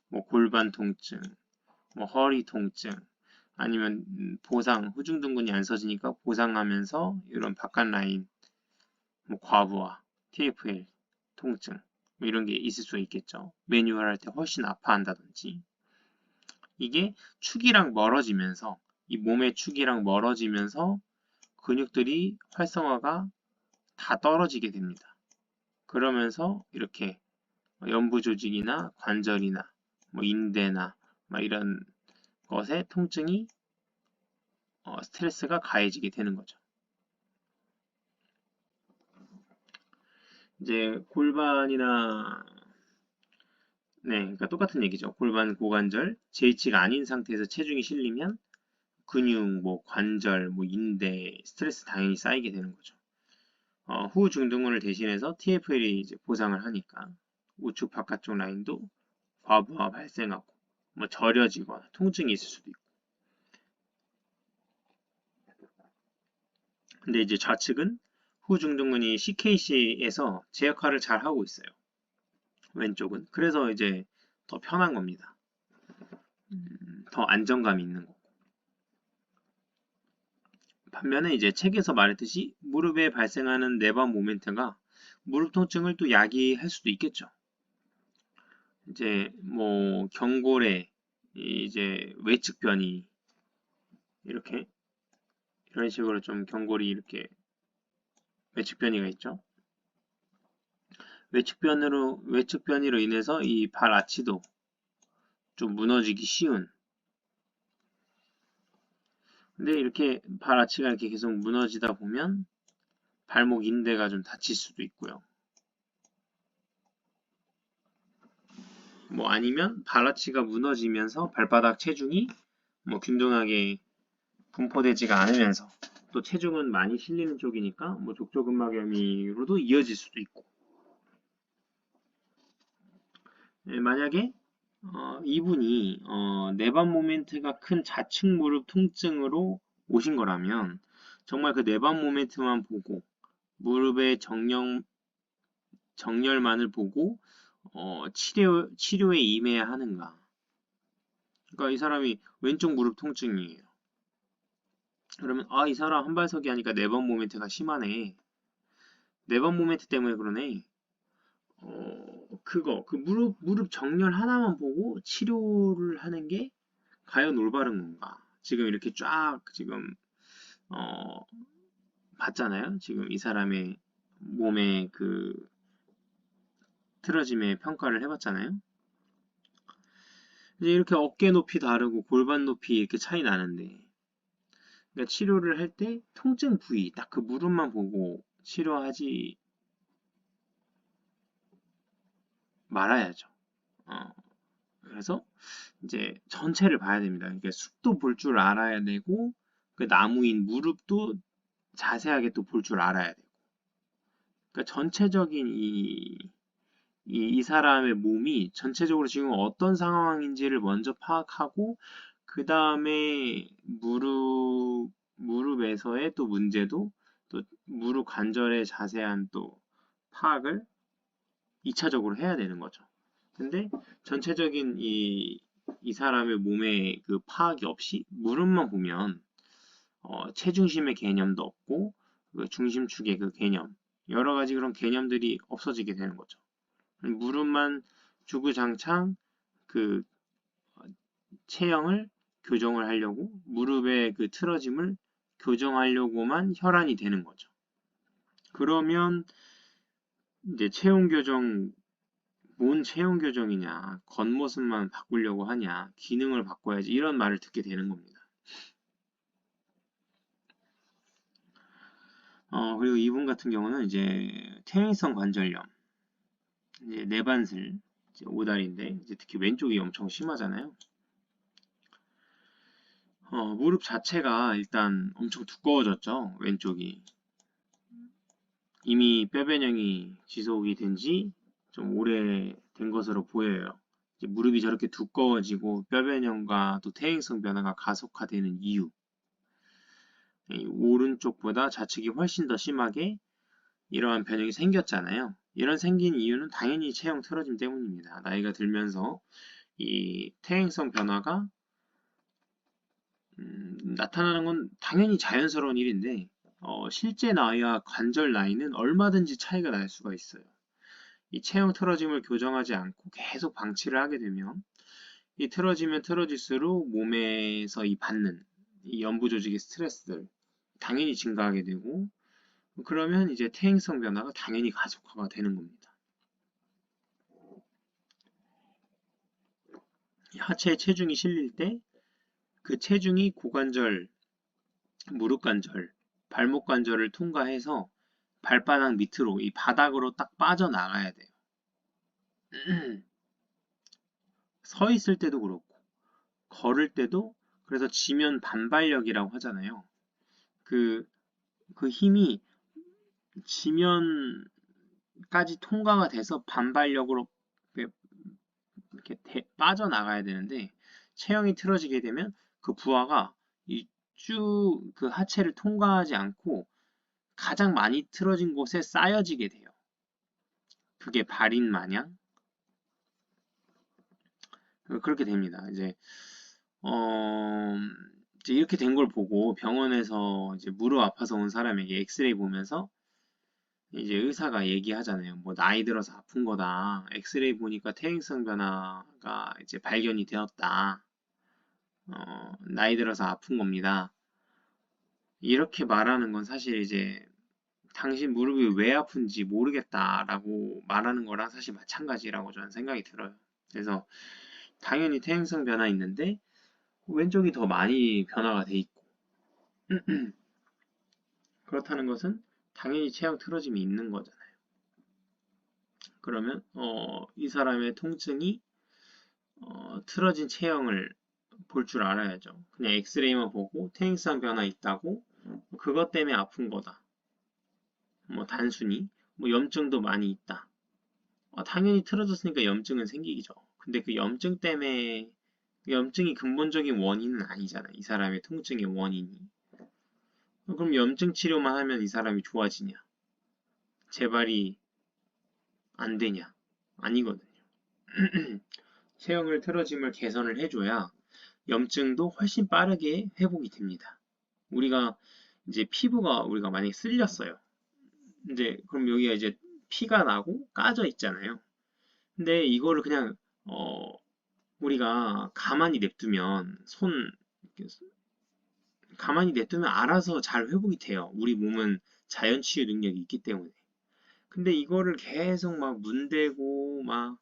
뭐 골반 통증, 뭐 허리 통증, 아니면 후중둔근이 안 서지니까 보상하면서 이런 바깥 라인, 뭐 과부하, TFL, 통증 뭐 이런 게 있을 수 있겠죠. 매뉴얼 할 때 훨씬 아파한다든지 이게 축이랑 멀어지면서 이 몸의 축이랑 멀어지면서 근육들이 활성화가 다 떨어지게 됩니다. 그러면서 이렇게 연부 조직이나 관절이나 뭐 인대나 막 이런 것에 통증이 스트레스가 가해지게 되는 거죠. 이제 골반이나 네, 그러니까 똑같은 얘기죠. 골반, 고관절, JH가 아닌 상태에서 체중이 실리면 근육, 뭐 관절, 뭐 인대, 스트레스 당연히 쌓이게 되는 거죠. 후 중둔근을 대신해서 TFL이 이제 보상을 하니까 우측 바깥쪽 라인도 과부하 발생하고 뭐 저려지거나 통증이 있을 수도 있고. 근데 이제 좌측은 후 중둔근이 CKC에서 제 역할을 잘 하고 있어요. 왼쪽은. 그래서 이제 더 편한 겁니다. 더 안정감이 있는 거고. 반면에 이제 책에서 말했듯이 무릎에 발생하는 내반 모멘트가 무릎 통증을 또 야기할 수도 있겠죠. 이제 뭐 경골에 이제 외측 변이 이렇게 이런 식으로 좀 경골이 이렇게 외측 변이가 있죠. 외측 변이로 인해서 이 발 아치도 좀 무너지기 쉬운. 근데 이렇게 발 아치가 이렇게 계속 무너지다 보면 발목 인대가 좀 다칠 수도 있고요. 뭐 아니면 발 아치가 무너지면서 발바닥 체중이 뭐 균등하게 분포되지가 않으면서 또 체중은 많이 실리는 쪽이니까 뭐 족저근막염이로도 이어질 수도 있고. 만약에 이분이 내반 모멘트가 큰 좌측 무릎 통증으로 오신 거라면 정말 그 내반 모멘트만 보고 무릎의 정렬만을 보고 치료에 임해야 하는가. 그러니까 이 사람이 왼쪽 무릎 통증이에요. 그러면 이 사람 한발석이 하니까 내반 모멘트가 심하네. 내반 모멘트 때문에 그러네. 그 무릎 정렬 하나만 보고 치료를 하는 게 과연 올바른 건가? 지금 이렇게 쫙 지금 어, 봤잖아요. 지금 이 사람의 몸의 그 틀어짐의 평가를 해봤잖아요. 이제 이렇게 어깨 높이 다르고 골반 높이 이렇게 차이 나는데, 그러니까 치료를 할 때 통증 부위 딱 그 무릎만 보고 치료하지 말아야죠. 어, 그래서 이제 전체를 봐야 됩니다. 그러니까 숲도 볼 줄 알아야 되고 그 나무인 무릎도 자세하게 또 볼 줄 알아야 되고. 그러니까 전체적인 이 사람의 몸이 전체적으로 지금 어떤 상황인지를 먼저 파악하고 그 다음에 무릎에서의 또 문제도 또 무릎 관절의 자세한 또 파악을 2차적으로 해야 되는 거죠. 근데 전체적인 이 사람의 몸의 그 파악이 없이 무릎만 보면 체중심의 개념도 없고 그 중심축의 그 개념 여러 가지 그런 개념들이 없어지게 되는 거죠. 무릎만 주구장창 그 체형을 교정을 하려고 무릎의 그 틀어짐을 교정하려고만 혈안이 되는 거죠. 그러면 이제 체형 교정 뭔 체형 교정이냐 겉모습만 바꾸려고 하냐 기능을 바꿔야지 이런 말을 듣게 되는 겁니다. 그리고 이분 같은 경우는 이제 퇴행성 관절염 이제 내반슬 이제 오다리인데 이제 특히 왼쪽이 엄청 심하잖아요. 무릎 자체가 일단 엄청 두꺼워졌죠. 왼쪽이. 이미 뼈변형이 지속이 된 지 좀 오래된 것으로 보여요. 이제 무릎이 저렇게 두꺼워지고 뼈변형과 또 퇴행성 변화가 가속화되는 이유. 이 오른쪽보다 좌측이 훨씬 더 심하게 이러한 변형이 생겼잖아요. 이런 생긴 이유는 당연히 체형 틀어짐 때문입니다. 나이가 들면서 이 퇴행성 변화가 나타나는 건 당연히 자연스러운 일인데 실제 나이와 관절 나이는 얼마든지 차이가 날 수가 있어요. 이 체형 틀어짐을 교정하지 않고 계속 방치를 하게 되면 이 틀어지면 틀어질수록 몸에서 이 받는 이 연부 조직의 스트레스들 당연히 증가하게 되고 그러면 이제 퇴행성 변화가 당연히 가속화가 되는 겁니다. 하체에 체중이 실릴 때 그 체중이 고관절, 무릎 관절, 발목 관절을 통과해서 발바닥 밑으로 이 바닥으로 딱 빠져나가야 돼요. 서 있을 때도 그렇고 걸을 때도 그래서 지면 반발력이라고 하잖아요. 그, 그 힘이 지면까지 통과가 돼서 반발력으로 이렇게 빠져나가야 되는데 체형이 틀어지게 되면 그 부하가 쭉 그 하체를 통과하지 않고 가장 많이 틀어진 곳에 쌓여지게 돼요. 그게 발인 마냥 그렇게 됩니다. 어, 이제 이렇게 된 걸 보고 병원에서 이제 무릎 아파서 온 사람에게 엑스레이 보면서 이제 의사가 얘기하잖아요. 뭐 나이 들어서 아픈 거다. 엑스레이 보니까 퇴행성 변화가 이제 발견이 되었다. 나이 들어서 아픈 겁니다. 이렇게 말하는 건 사실 이제 당신 무릎이 왜 아픈지 모르겠다라고 말하는 거랑 사실 마찬가지라고 저는 생각이 들어요. 그래서 당연히 퇴행성 변화 있는데 왼쪽이 더 많이 변화가 돼 있고 그렇다는 것은 당연히 체형 틀어짐이 있는 거잖아요. 그러면 이 사람의 통증이 틀어진 체형을 볼 줄 알아야죠. 그냥 엑스레이만 보고 퇴행성 변화 있다고 그것 때문에 아픈 거다. 뭐 단순히 뭐 염증도 많이 있다. 당연히 틀어졌으니까 염증은 생기죠. 근데 그 염증 때문에 염증이 근본적인 원인은 아니잖아요. 이 사람의 통증의 원인이. 그럼 염증 치료만 하면 이 사람이 좋아지냐? 재발이 안 되냐? 아니거든요. 체형을 틀어짐을 개선을 해줘야 염증도 훨씬 빠르게 회복이 됩니다. 우리가 이제 피부가 우리가 만약에 쓸렸어요. 근데 그럼 여기가 이제 피가 나고 까져 있잖아요. 근데 이거를 그냥 우리가 가만히 냅두면 가만히 냅두면 알아서 잘 회복이 돼요. 우리 몸은 자연 치유 능력이 있기 때문에. 근데 이거를 계속 막 문대고 막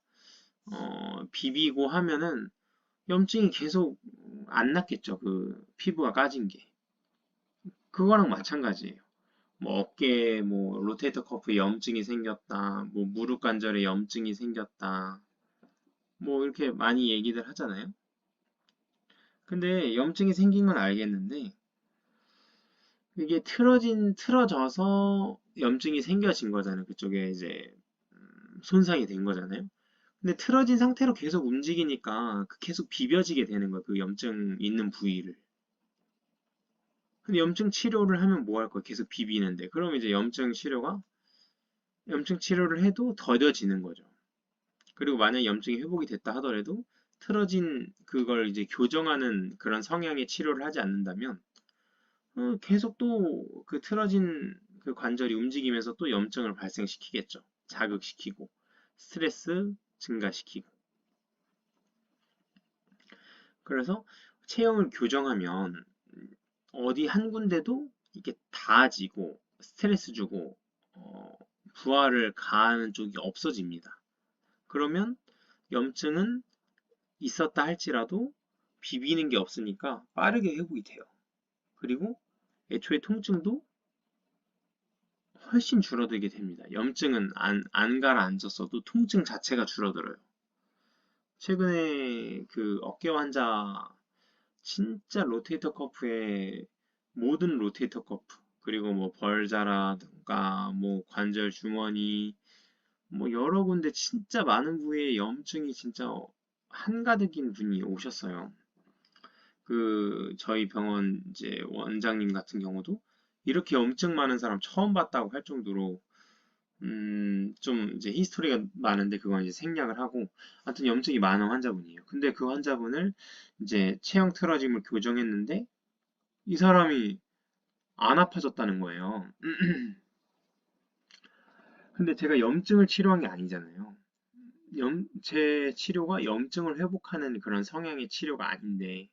비비고 하면은 염증이 계속 안 낫겠죠. 그 피부가 까진 게. 그거랑 마찬가지예요. 뭐 어깨에 뭐 로테이터 커프에 염증이 생겼다. 뭐 무릎 관절에 염증이 생겼다. 뭐 이렇게 많이 얘기들 하잖아요. 근데 염증이 생긴 건 알겠는데 이게 틀어져서 염증이 생겨진 거잖아요. 그쪽에 이제 손상이 된 거잖아요. 근데 틀어진 상태로 계속 움직이니까 계속 비벼지게 되는 거예요. 그 염증 있는 부위를. 근데 염증 치료를 하면 뭐 할 거예요? 계속 비비는데. 그럼 이제 염증 치료를 해도 더뎌지는 거죠. 그리고 만약 염증이 회복이 됐다 하더라도 틀어진 그걸 이제 교정하는 그런 성향의 치료를 하지 않는다면 계속 또 그 틀어진 그 관절이 움직이면서 또 염증을 발생시키겠죠. 자극시키고 스트레스 증가시키고. 그래서 체형을 교정하면 어디 한 군데도 이게 닿아지고 스트레스 주고 부하를 가하는 쪽이 없어집니다. 그러면 염증은 있었다 할지라도 비비는 게 없으니까 빠르게 회복이 돼요. 그리고 애초에 통증도 훨씬 줄어들게 됩니다. 염증은 안 가라앉았어도 통증 자체가 줄어들어요. 최근에 그 어깨 환자 진짜 로테이터 커프에 모든 로테이터 커프 그리고 뭐 벌자라든가 뭐 관절 주머니 뭐 여러 군데 진짜 많은 부위에 염증이 진짜 한가득인 분이 오셨어요. 그 저희 병원 이제 원장님 같은 경우도 이렇게 염증 많은 사람 처음 봤다고 할 정도로 좀 이제 히스토리가 많은데 그건 이제 생략을 하고 하여튼 염증이 많은 환자분이에요. 근데 그 환자분을 이제 체형 틀어짐을 교정했는데 이 사람이 안 아파졌다는 거예요. 근데 제가 염증을 치료한 게 아니잖아요. 제 치료가 염증을 회복하는 그런 성향의 치료가 아닌데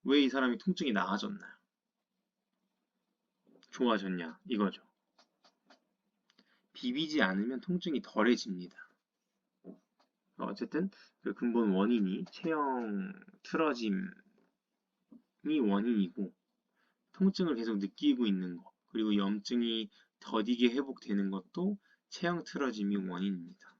왜 이 사람이 통증이 나아졌나? 좋아졌냐? 이거죠. 비비지 않으면 통증이 덜해집니다. 어쨌든 그 근본 원인이 체형 틀어짐이 원인이고 통증을 계속 느끼고 있는 것 그리고 염증이 더디게 회복되는 것도 체형 틀어짐이 원인입니다.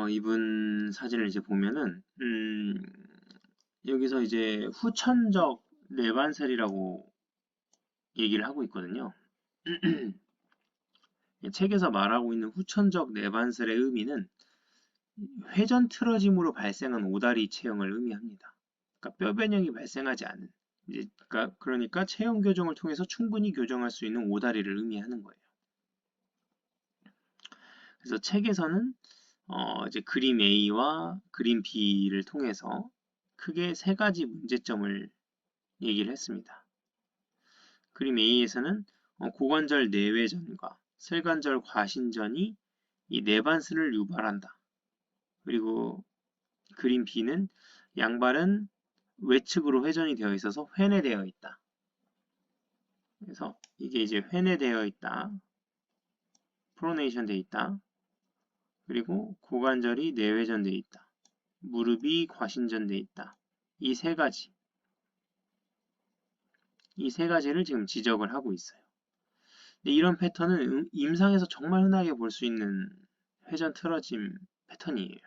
이분 사진을 이제 보면은, 여기서 이제 후천적 내반셀이라고 얘기를 하고 있거든요. 책에서 말하고 있는 후천적 내반셀의 의미는 회전 틀어짐으로 발생한 오다리 체형을 의미합니다. 그러니까 뼈 변형이 발생하지 않은, 이제 그러니까 체형 교정을 통해서 충분히 교정할 수 있는 오다리를 의미하는 거예요. 그래서 책에서는 이제 그림 A와 그림 B를 통해서 크게 세 가지 문제점을 얘기를 했습니다. 그림 A에서는 고관절 내외전과 슬관절 과신전이 이 내반슬을 유발한다. 그리고 그림 B는 양발은 외측으로 회전이 되어 있어서 회내되어 있다. 그래서 이게 이제 회내되어 있다. 프로네이션 되어 있다. 그리고 고관절이 내외전되어 있다. 무릎이 과신전되어 있다. 이 세 가지를 지금 지적을 하고 있어요. 근데 이런 패턴은 임상에서 정말 흔하게 볼 수 있는 회전 틀어짐 패턴이에요.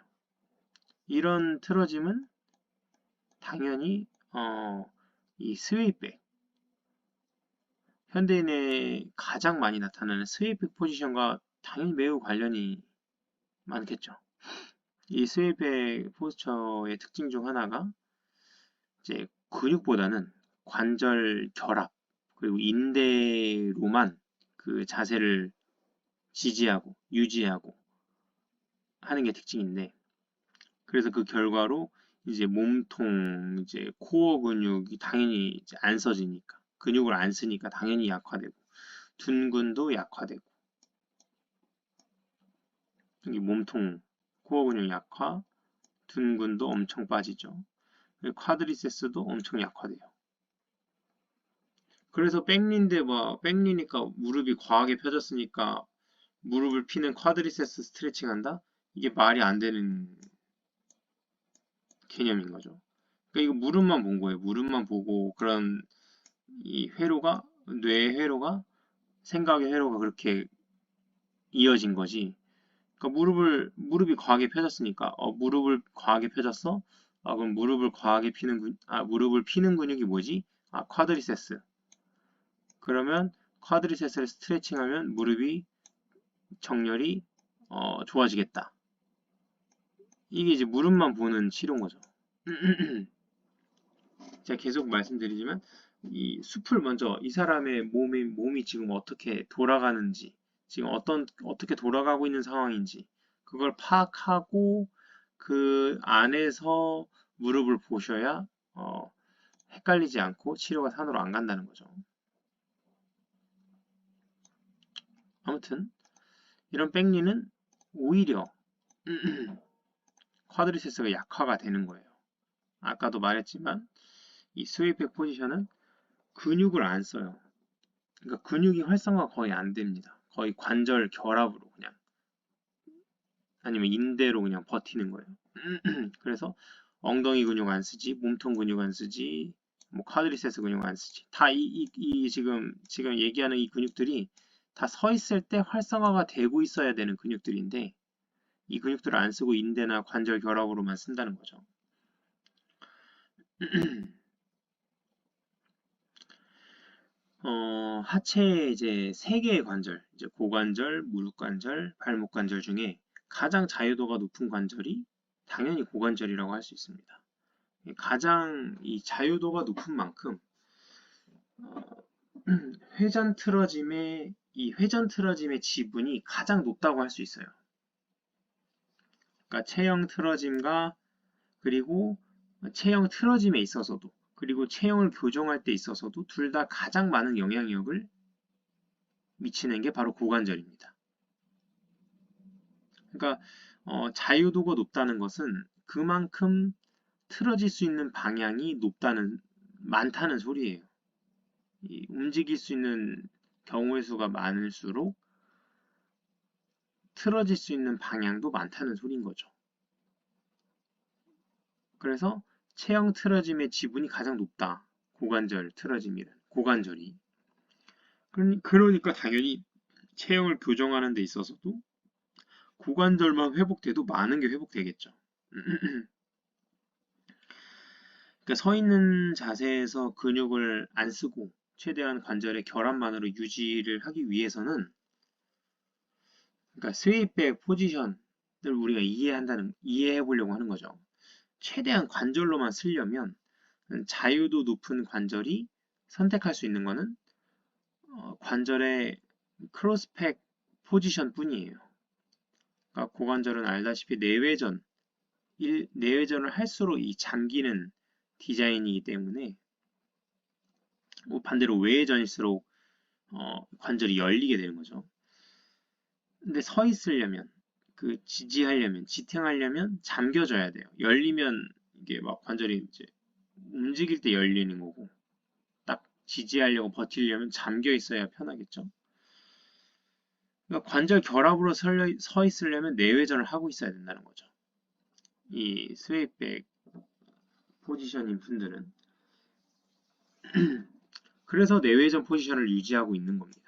이런 틀어짐은 당연히 이 스웨이백, 현대인의 가장 많이 나타나는 스웨이백 포지션과 당연히 매우 관련이 많겠죠. 이 스웨이백 포스처의 특징 중 하나가 이제 근육보다는 관절 결합 그리고 인대로만 그 자세를 지지하고 유지하고 하는 게 특징인데, 그래서 그 결과로 이제 몸통, 이제 코어 근육이 당연히 이제 안 써지니까, 근육을 안 쓰니까 당연히 약화되고, 둔근도 약화되고, 여기 몸통, 코어 근육 약화, 둔근도 엄청 빠지죠. 쿼드리세스도 엄청 약화돼요. 그래서 백리인데 백리니까 무릎이 과하게 펴졌으니까 무릎을 피는 쿼드리세스 스트레칭 한다? 이게 말이 안 되는 개념인 거죠. 그러니까 이거 무릎만 본 거예요. 무릎만 보고 그런 이 회로가, 뇌의 회로가, 생각의 회로가 그렇게 이어진 거지. 그러니까 무릎이 과하게 펴졌으니까, 무릎을 과하게 펴졌어? 그럼 무릎을 피는 근육이 뭐지? 쿼드리세스. 그러면 쿼드리세스를 스트레칭하면 무릎이 정렬이 좋아지겠다. 이게 이제 무릎만 보는 치료인 거죠. 제가 계속 말씀드리지만 이 숲을 먼저 이 사람의 몸이 지금 어떻게 돌아가는지, 지금 어떻게 돌아가고 있는 상황인지 그걸 파악하고 그 안에서 무릎을 보셔야 헷갈리지 않고 치료가 산으로 안 간다는 거죠. 아무튼 이런 백리는 오히려 쿼드리세스가 약화가 되는 거예요. 아까도 말했지만 이 스웨이백 포지션은 근육을 안 써요. 그러니까 근육이 활성화가 거의 안 됩니다. 거의 관절 결합으로 그냥, 아니면 인대로 그냥 버티는 거예요. 그래서 엉덩이 근육 안 쓰지, 몸통 근육 안 쓰지, 뭐 쿼드리세스 근육 안 쓰지. 다 지금 얘기하는 이 근육들이 다 서 있을 때 활성화가 되고 있어야 되는 근육들인데 이 근육들을 안 쓰고 인대나 관절 결합으로만 쓴다는 거죠. 하체의 이제 세 개의 관절, 이제 고관절, 무릎 관절, 발목 관절 중에 가장 자유도가 높은 관절이 당연히 고관절이라고 할 수 있습니다. 가장 이 자유도가 높은 만큼 회전 틀어짐의 지분이 가장 높다고 할 수 있어요. 그러니까 체형 틀어짐과 그리고 체형 틀어짐에 있어서도, 그리고 체형을 교정할 때 있어서도 둘 다 가장 많은 영향력을 미치는 게 바로 고관절입니다. 그러니까 자유도가 높다는 것은 그만큼 틀어질 수 있는 방향이 많다는 소리예요. 움직일 수 있는 경우의 수가 많을수록 틀어질 수 있는 방향도 많다는 소리인 거죠. 그래서 체형 틀어짐의 지분이 가장 높다. 고관절 고관절이. 그러니까 당연히 체형을 교정하는 데 있어서도 고관절만 회복돼도 많은 게 회복되겠죠. 그러니까 서 있는 자세에서 근육을 안 쓰고 최대한 관절의 결합만으로 유지를 하기 위해서는, 그러니까 스웨이백 포지션을 우리가 이해해 보려고 하는 거죠. 최대한 관절로만 쓰려면 자유도 높은 관절이 선택할 수 있는 거는 관절의 크로스팩 포지션 뿐이에요. 그러니까 고관절은 알다시피 내외전을 할수록 이 잠기는 디자인이기 때문에, 반대로 외회전일수록 관절이 열리게 되는 거죠. 근데 서 있으려면, 지탱하려면 잠겨져야 돼요. 열리면 이게 막 관절이 이제 움직일 때 열리는 거고, 딱 지지하려고 버티려면 잠겨 있어야 편하겠죠. 그러니까 관절 결합으로 서 있으려면 내외전을 하고 있어야 된다는 거죠. 이 스웨이백 포지션인 분들은. 그래서 내외전 포지션을 유지하고 있는 겁니다.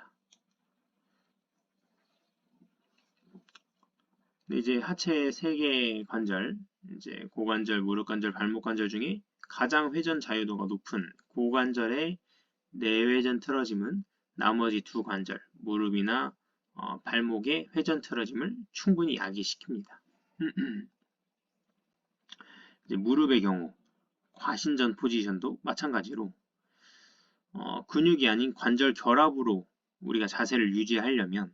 근데 이제 하체 3개의 관절, 이제 고관절, 무릎관절, 발목관절 중에 가장 회전 자유도가 높은 고관절의 내외전 틀어짐은 나머지 두 관절, 무릎이나 발목의 회전 틀어짐을 충분히 야기시킵니다. 이제 무릎의 경우 과신전 포지션도 마찬가지로 근육이 아닌 관절 결합으로 우리가 자세를 유지하려면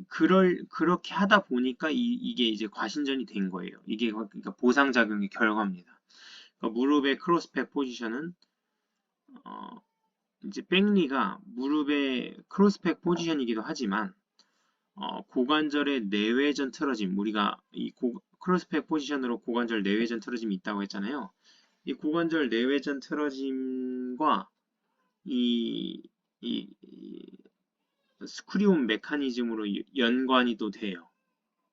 그렇게 하다 보니까 이게 이제 과신전이 된 거예요. 이게 그러니까 보상작용의 결과입니다. 그러니까 무릎의 크로스팩 포지션은 이제 백리가 무릎의 크로스팩 포지션이기도 하지만 고관절의 내외전 틀어짐, 우리가 크로스팩 포지션으로 고관절 내외전 틀어짐이 있다고 했잖아요. 이 고관절 내외전 틀어짐과 이 스크리온 메커니즘으로 연관이 또 돼요.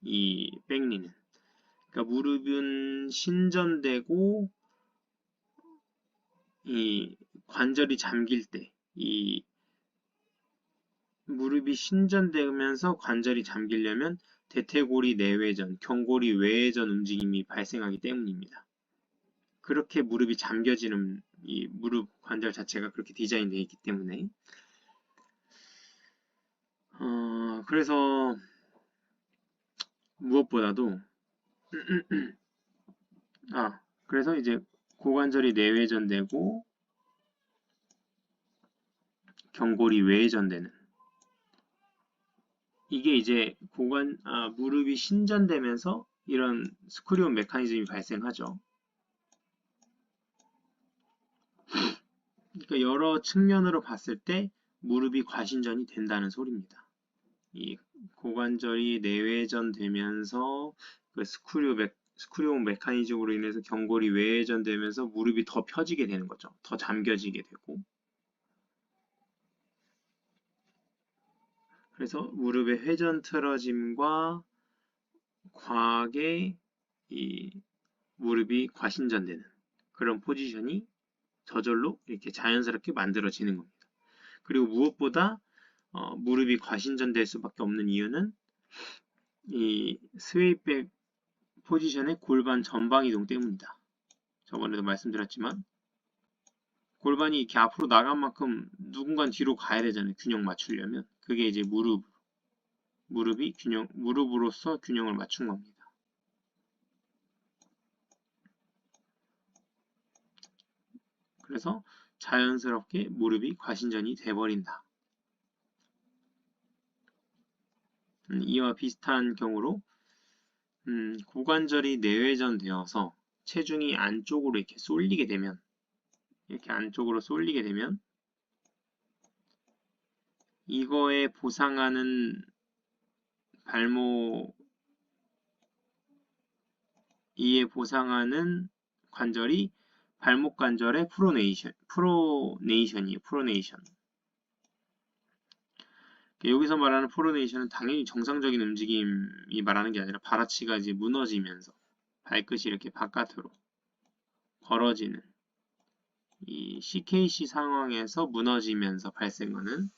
이 백리는. 그러니까 무릎은 신전되고 이 관절이 잠길 때, 이 무릎이 신전되면서 관절이 잠기려면 대퇴골이 내외전, 경골이 외외전 움직임이 발생하기 때문입니다. 그렇게 무릎이 잠겨지는 이 무릎 관절 자체가 그렇게 디자인되어 있기 때문에 그래서 무엇보다도 그래서 이제 고관절이 내외전되고 경골이 외전되는, 이게 이제 무릎이 신전되면서 이런 스크리온 메커니즘이 발생하죠. 그러니까 여러 측면으로 봤을 때 무릎이 과신전이 된다는 소리입니다. 이 고관절이 내외전되면서 그 스크리온 메커니즘으로 인해서 경골이 외회전되면서 무릎이 더 펴지게 되는 거죠. 더 잠겨지게 되고. 그래서 무릎의 회전 틀어짐과 과하게 이 무릎이 과신전되는 그런 포지션이 저절로 이렇게 자연스럽게 만들어지는 겁니다. 그리고 무엇보다 무릎이 과신전될 수밖에 없는 이유는 이 스웨이백 포지션의 골반 전방 이동 때문이다. 저번에도 말씀드렸지만 골반이 이렇게 앞으로 나간 만큼 누군가 뒤로 가야 되잖아요. 균형 맞추려면. 그게 이제 무릎으로서 균형을 맞춘 겁니다. 그래서 자연스럽게 무릎이 과신전이 돼버린다. 이와 비슷한 경우로 고관절이 내외전 되어서 체중이 안쪽으로 이렇게 쏠리게 되면 이거에 보상하는 이에 보상하는 관절이 발목 관절의 프로네이션이에요. 프로네이션. 여기서 말하는 프로네이션은 당연히 정상적인 움직임이 말하는 게 아니라 발아치가 이제 무너지면서 발끝이 이렇게 바깥으로 벌어지는 이 CKC 상황에서 무너지면서 발생하는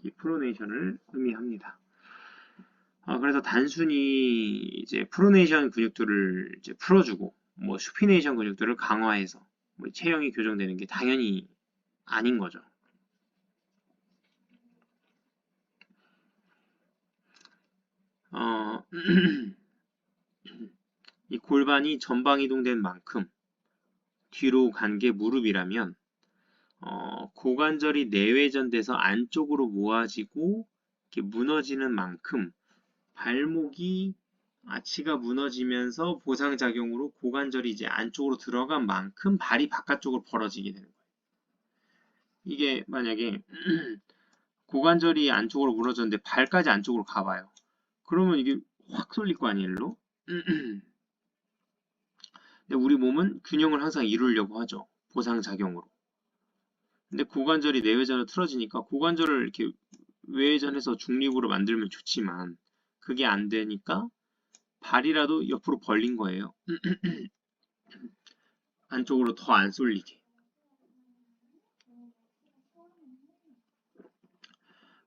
이 프로네이션을 의미합니다. 그래서 단순히 이제 프로네이션 근육들을 이제 풀어주고 뭐 수피네이션 근육들을 강화해서 뭐 체형이 교정되는 게 당연히 아닌 거죠. 이 골반이 전방 이동된 만큼 뒤로 간 게 무릎이라면 고관절이 내외전돼서 안쪽으로 모아지고 이렇게 무너지는 만큼 발목이 아치가 무너지면서 보상작용으로 고관절이 이제 안쪽으로 들어간 만큼 발이 바깥쪽으로 벌어지게 되는 거예요. 이게 만약에 고관절이 안쪽으로 무너졌는데 발까지 안쪽으로 가봐요. 그러면 이게 확 쏠릴 거 아니에요, 일로? 근데 우리 몸은 균형을 항상 이루려고 하죠. 보상작용으로. 근데 고관절이 내외전으로 틀어지니까 고관절을 이렇게 외회전해서 중립으로 만들면 좋지만 그게 안 되니까 발이라도 옆으로 벌린 거예요. 안쪽으로 더 안 쏠리게.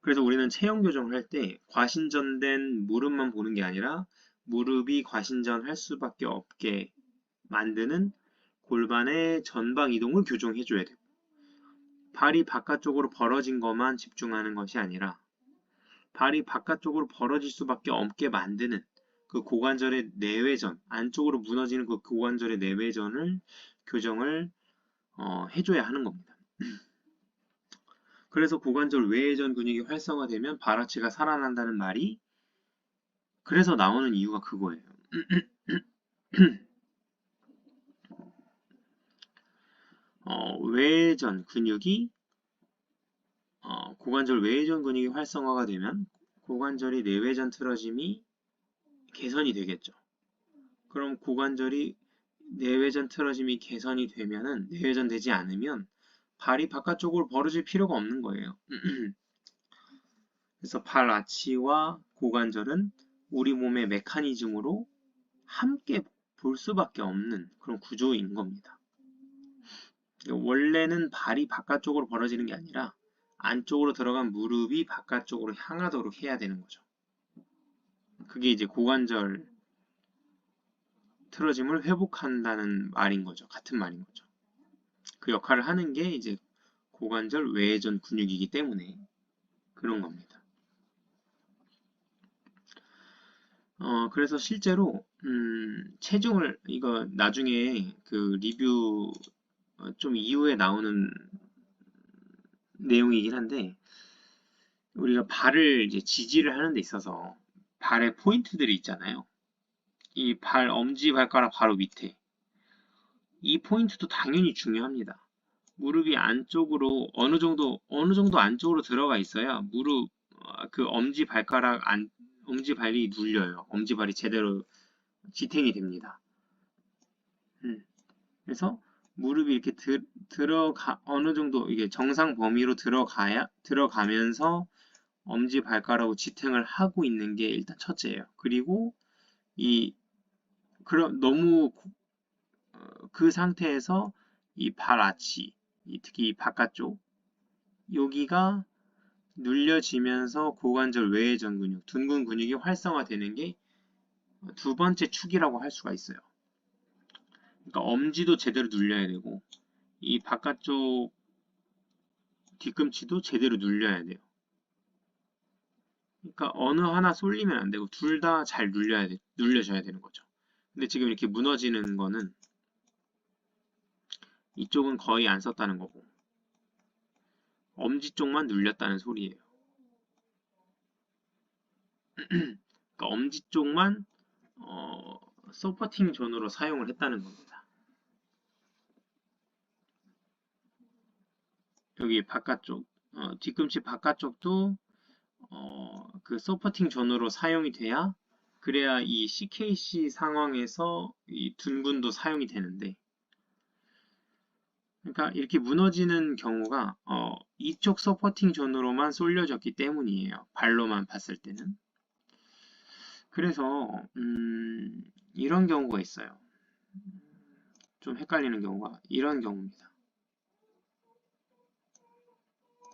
그래서 우리는 체형 교정을 할 때 과신전된 무릎만 보는 게 아니라 무릎이 과신전할 수밖에 없게 만드는 골반의 전방 이동을 교정해줘야 돼요. 발이 바깥쪽으로 벌어진 것만 집중하는 것이 아니라 발이 바깥쪽으로 벌어질 수밖에 없게 만드는 그 고관절의 내외전, 안쪽으로 무너지는 그 고관절의 내외전을 교정을 해줘야 하는 겁니다. 그래서 고관절 외회전 근육이 활성화되면 발아치가 살아난다는 말이 그래서 나오는 이유가 그거예요. 외회전 근육이 고관절 외회전 근육이 활성화가 되면 고관절이 내외전 틀어짐이 개선이 되겠죠. 그럼 고관절이 내외전 틀어짐이 개선이 되면은 내외전 되지 않으면 발이 바깥쪽으로 벌어질 필요가 없는 거예요. 그래서 발 아치와 고관절은 우리 몸의 메커니즘으로 함께 볼 수밖에 없는 그런 구조인 겁니다. 원래는 발이 바깥쪽으로 벌어지는 게 아니라 안쪽으로 들어간 무릎이 바깥쪽으로 향하도록 해야 되는 거죠. 그게 이제 고관절 틀어짐을 회복한다는 말인 거죠. 같은 말인 거죠. 그 역할을 하는 게 이제 고관절 외전 근육이기 때문에 그런 겁니다. 그래서 실제로 체중을 이거 나중에 그 리뷰 좀 이후에 나오는 내용이긴 한데 우리가 발을 이제 지지를 하는 데 있어서 발에 포인트들이 있잖아요. 이 발 엄지 발가락 바로 밑에 이 포인트도 당연히 중요합니다. 무릎이 안쪽으로 어느 정도 안쪽으로 들어가 있어야 무릎 그 엄지 발가락 엄지 발이 눌려요. 엄지 발이 제대로 지탱이 됩니다. 그래서 무릎이 이렇게 들어가 어느 정도 이게 정상 범위로 들어가면서 엄지 발가락으로 지탱을 하고 있는 게 일단 첫째예요. 그리고 그럼 너무 그 상태에서 이 발 아치, 특히 이 바깥쪽 여기가 눌려지면서 고관절 외회전 근육, 둔근 근육이 활성화되는 게 두 번째 축이라고 할 수가 있어요. 그러니까 엄지도 제대로 눌려야 되고 이 바깥쪽 뒤꿈치도 제대로 눌려야 돼요. 그러니까 어느 하나 쏠리면 안 되고 둘 다 잘 눌려져야 되는 거죠. 근데 지금 이렇게 무너지는 거는 이쪽은 거의 안 썼다는 거고 엄지 쪽만 눌렸다는 소리예요. 그러니까 엄지 쪽만 서포팅 존으로 사용을 했다는 겁니다. 여기 바깥쪽 뒤꿈치 바깥쪽도 그 서포팅 존으로 사용이 돼야 그래야 이 CKC 상황에서 이 둔근도 사용이 되는데 그러니까 이렇게 무너지는 경우가 이쪽 서포팅 존으로만 쏠려졌기 때문이에요. 발로만 봤을 때는. 그래서 이런 경우가 있어요. 좀 헷갈리는 경우가 이런 경우입니다.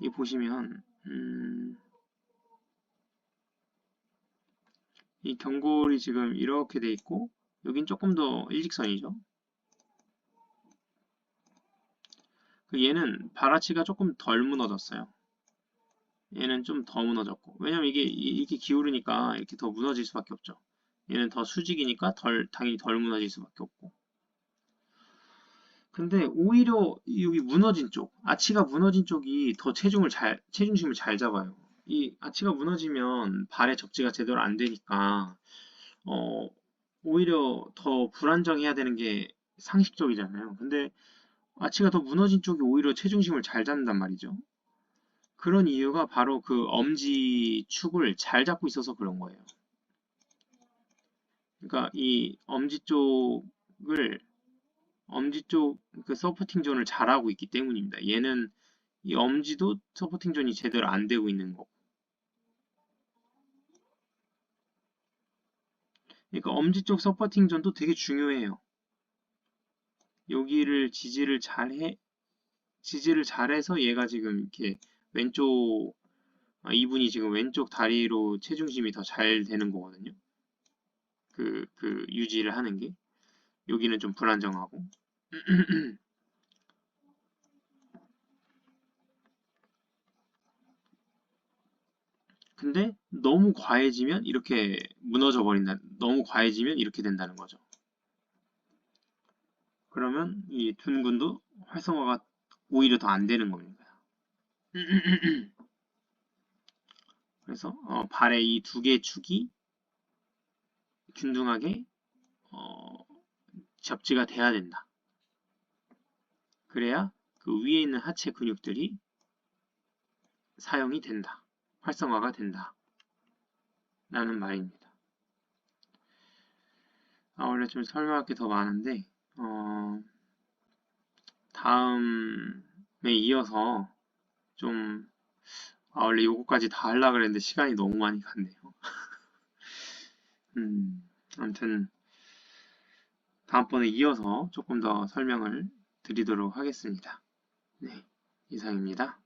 이 보시면 이 경골이 지금 이렇게 돼 있고 여긴 조금 더 일직선이죠. 얘는 발아치가 조금 덜 무너졌어요. 얘는 좀 더 무너졌고, 왜냐면 이게 이렇게 기울으니까 이렇게 더 무너질 수밖에 없죠. 얘는 더 수직이니까 당연히 덜 무너질 수밖에 없고. 근데 오히려 여기 무너진 쪽, 아치가 무너진 쪽이 더 체중심을 잘 잡아요. 이 아치가 무너지면 발의 접지가 제대로 안 되니까, 어, 오히려 더 불안정해야 되는 게 상식적이잖아요. 근데 아치가 더 무너진 쪽이 오히려 체중심을 잘 잡는단 말이죠. 그런 이유가 바로 그 엄지축을 잘 잡고 있어서 그런 거예요. 그러니까 이 엄지 쪽 그 서포팅 존을 잘하고 있기 때문입니다. 얘는 이 엄지도 서포팅 존이 제대로 안 되고 있는 거고. 그러니까 엄지 쪽 서포팅 존도 되게 중요해요. 여기를 지지를 잘해서 얘가 지금 이렇게 이분이 지금 왼쪽 다리로 체중심이 더 잘 되는 거거든요. 그 유지를 하는 게. 여기는 좀 불안정하고. 근데 너무 과해지면 이렇게 무너져 버린다. 너무 과해지면 이렇게 된다는 거죠. 그러면 이 둔근도 활성화가 오히려 더 안 되는 겁니다. 그래서 발의 이 두 개의 축이 균등하게 어, 접지가 돼야 된다. 그래야 그 위에 있는 하체 근육들이 사용이 된다. 활성화가 된다. 라는 말입니다. 원래 좀 설명할 게 더 많은데 다음에 이어서 좀 원래 요거까지 다 하려고 그랬는데 시간이 너무 많이 갔네요. 아무튼 다음번에 이어서 조금 더 설명을 드리도록 하겠습니다. 네, 이상입니다.